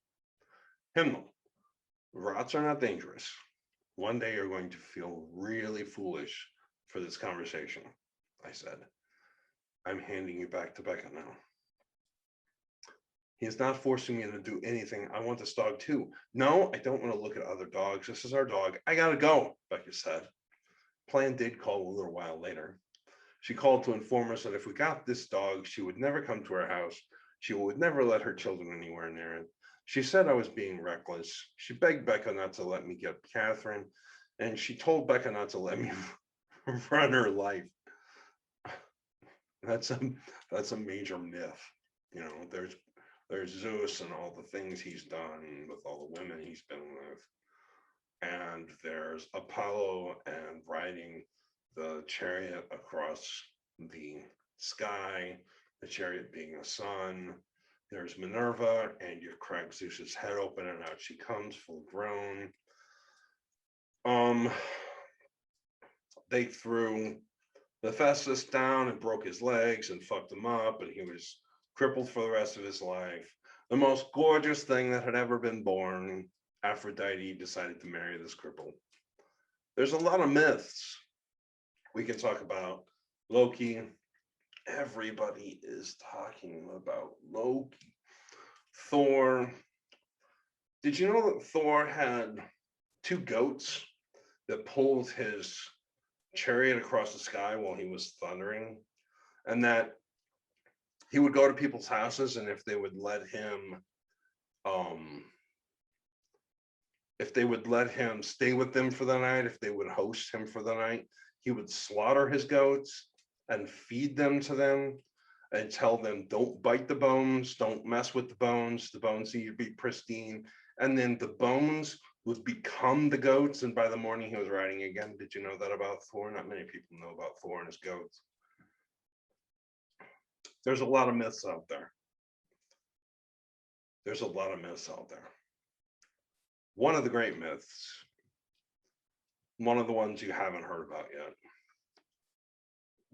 Hymnal, rats are not dangerous. One day you're going to feel really foolish for this conversation, I said. I'm handing you back to Becca now. He is not forcing me to do anything. I want this dog too. No, I don't want to look at other dogs. This is our dog. I gotta go, Becca said. Plan did call a little while later. She called to inform us that if we got this dog, she would never come to our house. She would never let her children anywhere near it. She said I was being reckless. She begged Becca not to let me get Catherine, and she told Becca not to let me run her life. That's a major myth. You know, there's Zeus and all the things he's done with all the women he's been with. And there's Apollo and riding the chariot across the sky, the chariot being a sun. There's Minerva, and you crack Zeus's head open, and out she comes, full grown. They threw Hephaestus down and broke his legs and fucked him up, and he was crippled for the rest of his life. The most gorgeous thing that had ever been born, Aphrodite decided to marry this cripple. There's a lot of myths. We can talk about Loki. Everybody is talking about Loki. Thor. Did you know that Thor had 2 goats that pulled his chariot across the sky while he was thundering? And that he would go to people's houses, and if they would let him stay with them for the night, if they would host him for the night, he would slaughter his goats and feed them to them and tell them, don't bite the bones, don't mess with the bones need to be pristine. And then the bones would become the goats, and by the morning he was riding again. Did you know that about Thor? Not many people know about Thor and his goats. There's a lot of myths out there. One of the great myths, one of the ones you haven't heard about yet,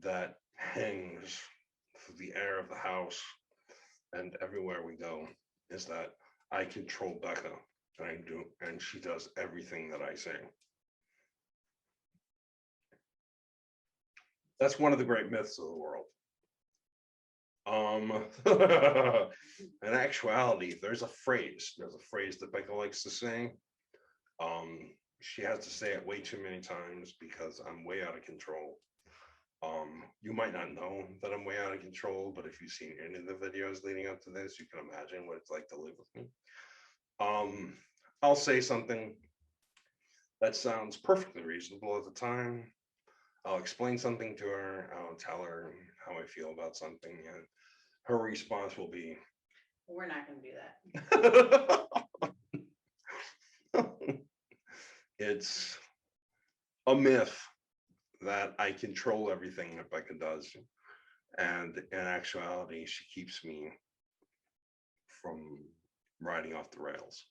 that hangs through the air of the house and everywhere we go, is that I control Becca, and she does everything that I say. That's one of the great myths of the world. In actuality, there's a phrase that Becca likes to say. She has to say it way too many times because I'm way out of control. You might not know that I'm way out of control, but if you've seen any of the videos leading up to this, you can imagine what it's like to live with me. I'll say something that sounds perfectly reasonable at the time. I'll explain something to her. I'll tell her how I feel about something, and her response will be, we're not going to do that. It's a myth that I control everything that Becca does. And in actuality, she keeps me from riding off the rails.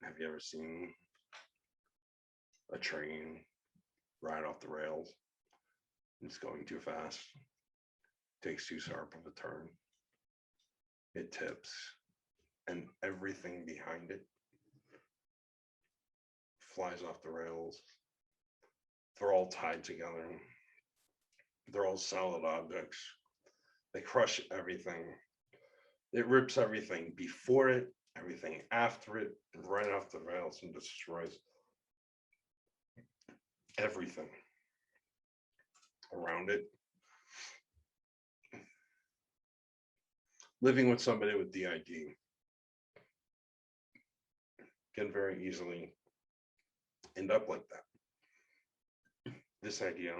Have you ever seen a train right off the rails. It's going too fast, takes too sharp of a turn. It tips, and everything behind it flies off the rails. They're all tied together. They're all solid objects. They crush everything. It rips everything before it, everything after it, right off the rails, and destroys everything around it. Living with somebody with DID can very easily end up like that. This idea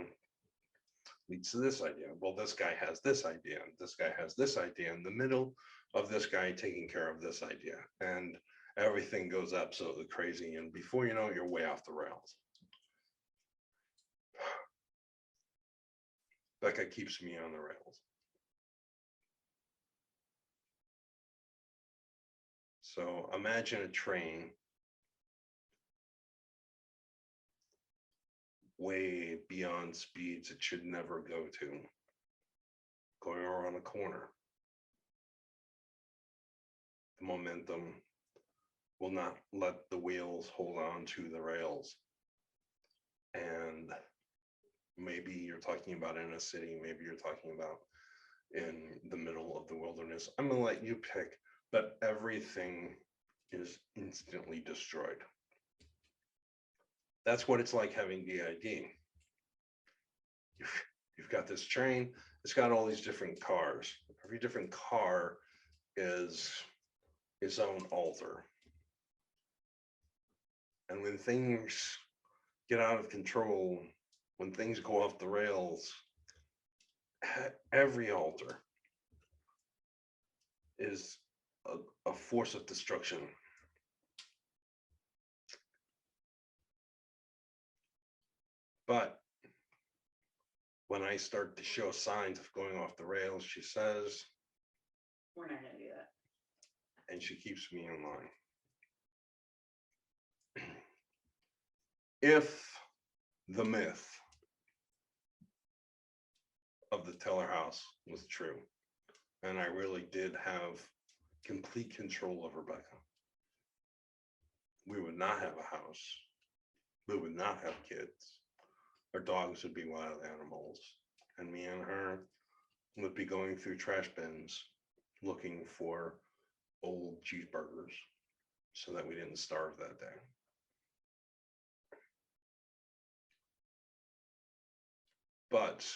leads to this idea. Well, this guy has this idea, and this guy has this idea in the middle of this guy taking care of this idea. And everything goes absolutely crazy. And before you know it, you're way off the rails. Becca keeps me on the rails. So imagine a train way beyond speeds it should never go to, going around a corner. The momentum will not let the wheels hold on to the rails. And maybe you're talking about in a city, maybe you're talking about in the middle of the wilderness. I'm gonna let you pick, but everything is instantly destroyed. That's what it's like having DID. You've got this train, it's got all these different cars. Every different car is its own altar. And when things get out of control, when things go off the rails, every altar is a force of destruction. But when I start to show signs of going off the rails, she says, We're not gonna do that. and she keeps me in line. If the myth of the Teller house was true, and I really did have complete control of Rebecca, we would not have a house. We would not have kids. Our dogs would be wild animals. And me and her would be going through trash bins looking for old cheeseburgers so that we didn't starve that day. But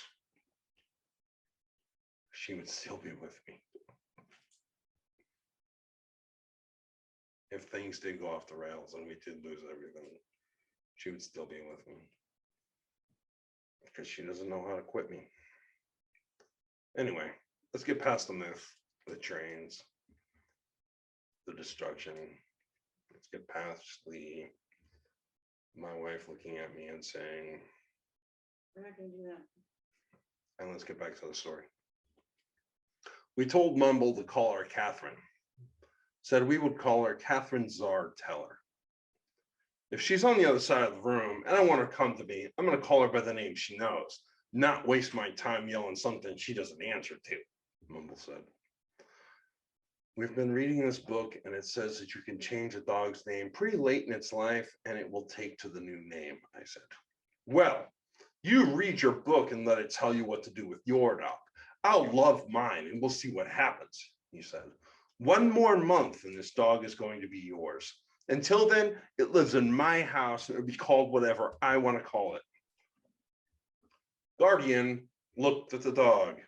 she would still be with me. If things did go off the rails and we did lose everything, she would still be with me. Because she doesn't know how to quit me. Anyway, let's get past the myth, the trains, the destruction. Let's get past my wife looking at me and saying, We're not gonna do that. and let's get back to the story. We told Mumble to call her Catherine. Said we would call her Catherine Czar Teller. If she's on the other side of the room and I want her to come to me, I'm going to call her by the name she knows, not waste my time yelling something she doesn't answer to, Mumble said. We've been reading this book and it says that you can change a dog's name pretty late in its life and it will take to the new name, I said. Well, you read your book and let it tell you what to do with your dog. I'll love mine and we'll see what happens, he said. 1 more month and this dog is going to be yours. Until then, it lives in my house and it'll be called whatever I want to call it. Guardian looked at the dog.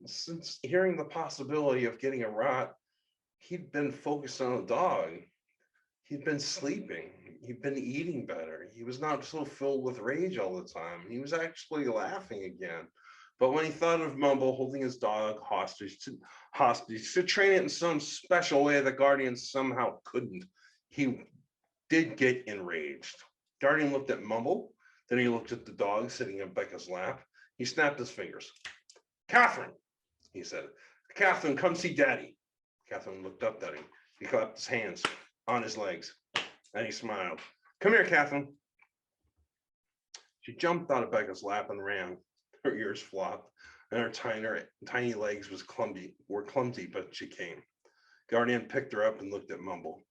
Since hearing the possibility of getting a rot, he'd been focused on the dog. He'd been sleeping. He'd been eating better. He was not so filled with rage all the time. He was actually laughing again. But when he thought of Mumble holding his dog hostage to train it in some special way that Guardian somehow couldn't, he did get enraged. Guardian looked at Mumble, then he looked at the dog sitting in Becca's lap. He snapped his fingers. Catherine, he said. Catherine, come see Daddy. Catherine looked up at him. He clapped his hands on his legs and he smiled. Come here, Catherine. She jumped out of Becca's lap and ran. Her ears flopped, and her tiny legs were clumsy, but she came. Guardian picked her up and looked at Mumble.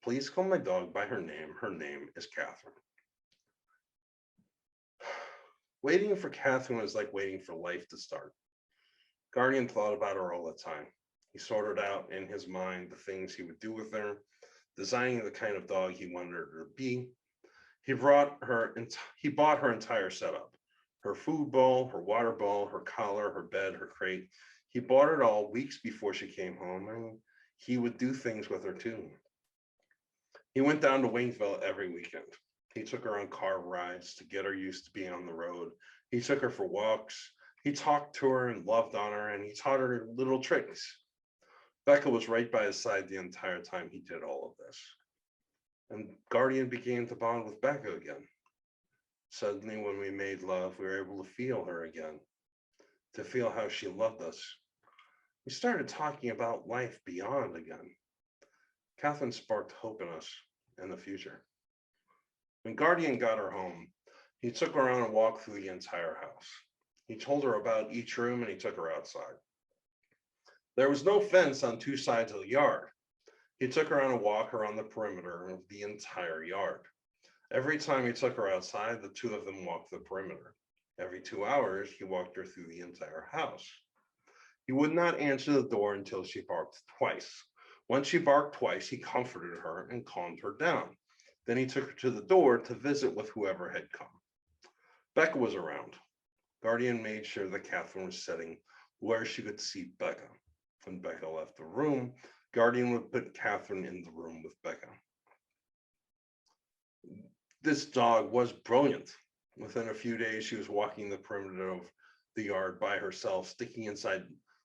Please call my dog by her name. Her name is Catherine. Waiting for Catherine was like waiting for life to start. Guardian thought about her all the time. He sorted out in his mind the things he would do with her, designing the kind of dog he wanted her to be. He bought her entire setup. Her food bowl, her water bowl, her collar, her bed, her crate. He bought it all weeks before she came home, and he would do things with her too. He went down to Waynesville every weekend. He took her on car rides to get her used to being on the road. He took her for walks. He talked to her and loved on her, and he taught her little tricks. Becca was right by his side the entire time he did all of this. And Guardian began to bond with Becca again. Suddenly, when we made love, we were able to feel her again, to feel how she loved us. We started talking about life beyond again. Catherine sparked hope in us and the future. When Guardian got her home, he took her on a walk through the entire house. He told her about each room and he took her outside. There was no fence on two sides of the yard. He took her on a walk around the perimeter of the entire yard. Every time he took her outside, the two of them walked the perimeter. Every 2 hours, he walked her through the entire house. He would not answer the door until she barked twice. Once she barked twice, he comforted her and calmed her down. Then he took her to the door to visit with whoever had come. Becca was around. Guardian made sure that Catherine was sitting where she could see Becca. When Becca left the room, Guardian would put Catherine in the room with Becca. This dog was brilliant. Within a few days, she was walking the perimeter of the yard by herself, sticking inside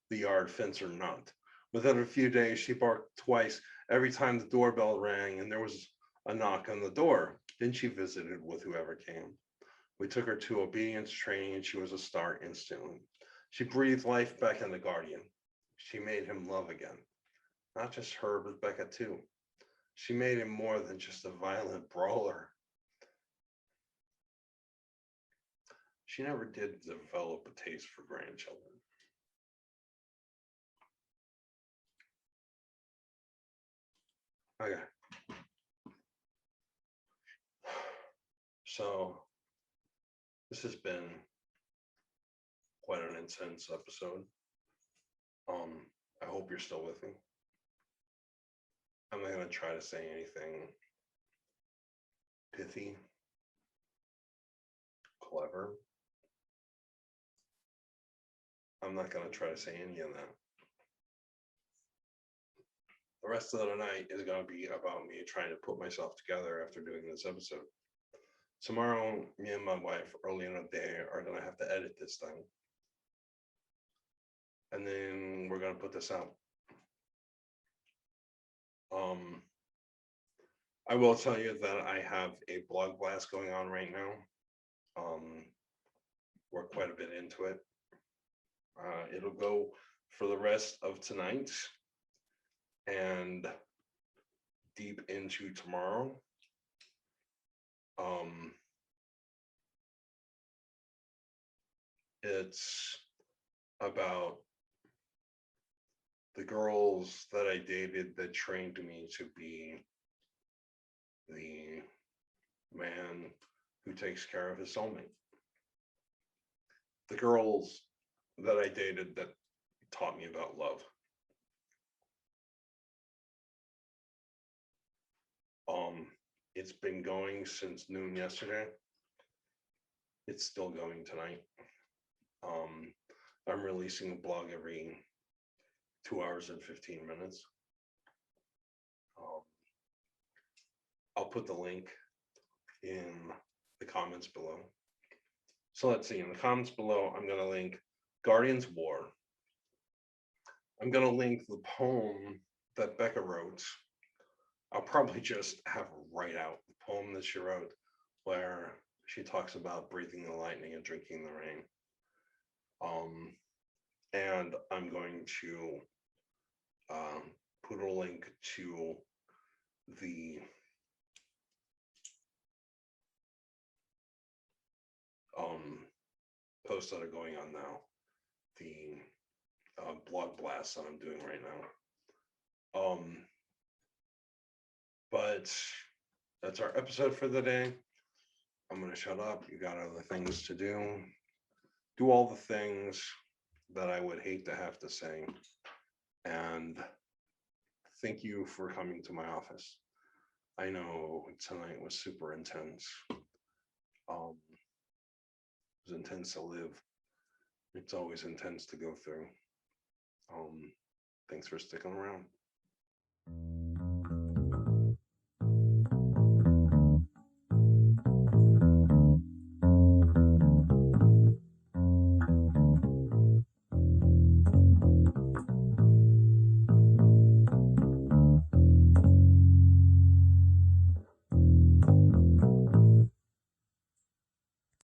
the yard, fence or not. Within a few days, she barked twice every time the doorbell rang and there was a knock on the door. Then she visited with whoever came. We took her to obedience training and she was a star instantly. She breathed life back in the Guardian. She made him love again. Not just her, but Becca too. She made him more than just a violent brawler. She never did develop a taste for grandchildren. Okay. So this has been quite an intense episode. I hope you're still with me. I'm not going to try to say anything pithy, clever. I'm not going to try to say any of that. The rest of the night is going to be about me trying to put myself together after doing this episode. Tomorrow, me and my wife, early in the day, are going to have to edit this thing. And then we're going to put this out. I will tell you that I have a blog blast going on right now. We're quite a bit into it. It'll go for the rest of tonight and deep into tomorrow. It's about the girls that I dated that trained me to be the man who takes care of his soulmate. The girls that I dated that taught me about love. It's been going since noon yesterday. It's still going tonight. I'm releasing a blog every 2 hours and 15 minutes. I'll put the link in the comments below. So let's see, in the comments below, I'm going to link Guardian's War. I'm going to link the poem that Becca wrote. I'll probably just have her write out the poem that she wrote, where she talks about breathing the lightning and drinking the rain. And I'm going to put a link to the posts that are going on now. The blog blast that I'm doing right now. But that's our episode for the day. I'm gonna shut up. You got other things to do. Do all the things that I would hate to have to say. And thank you for coming to my office. I know tonight was super intense. It was intense to live. It's always intense to go through. Thanks for sticking around.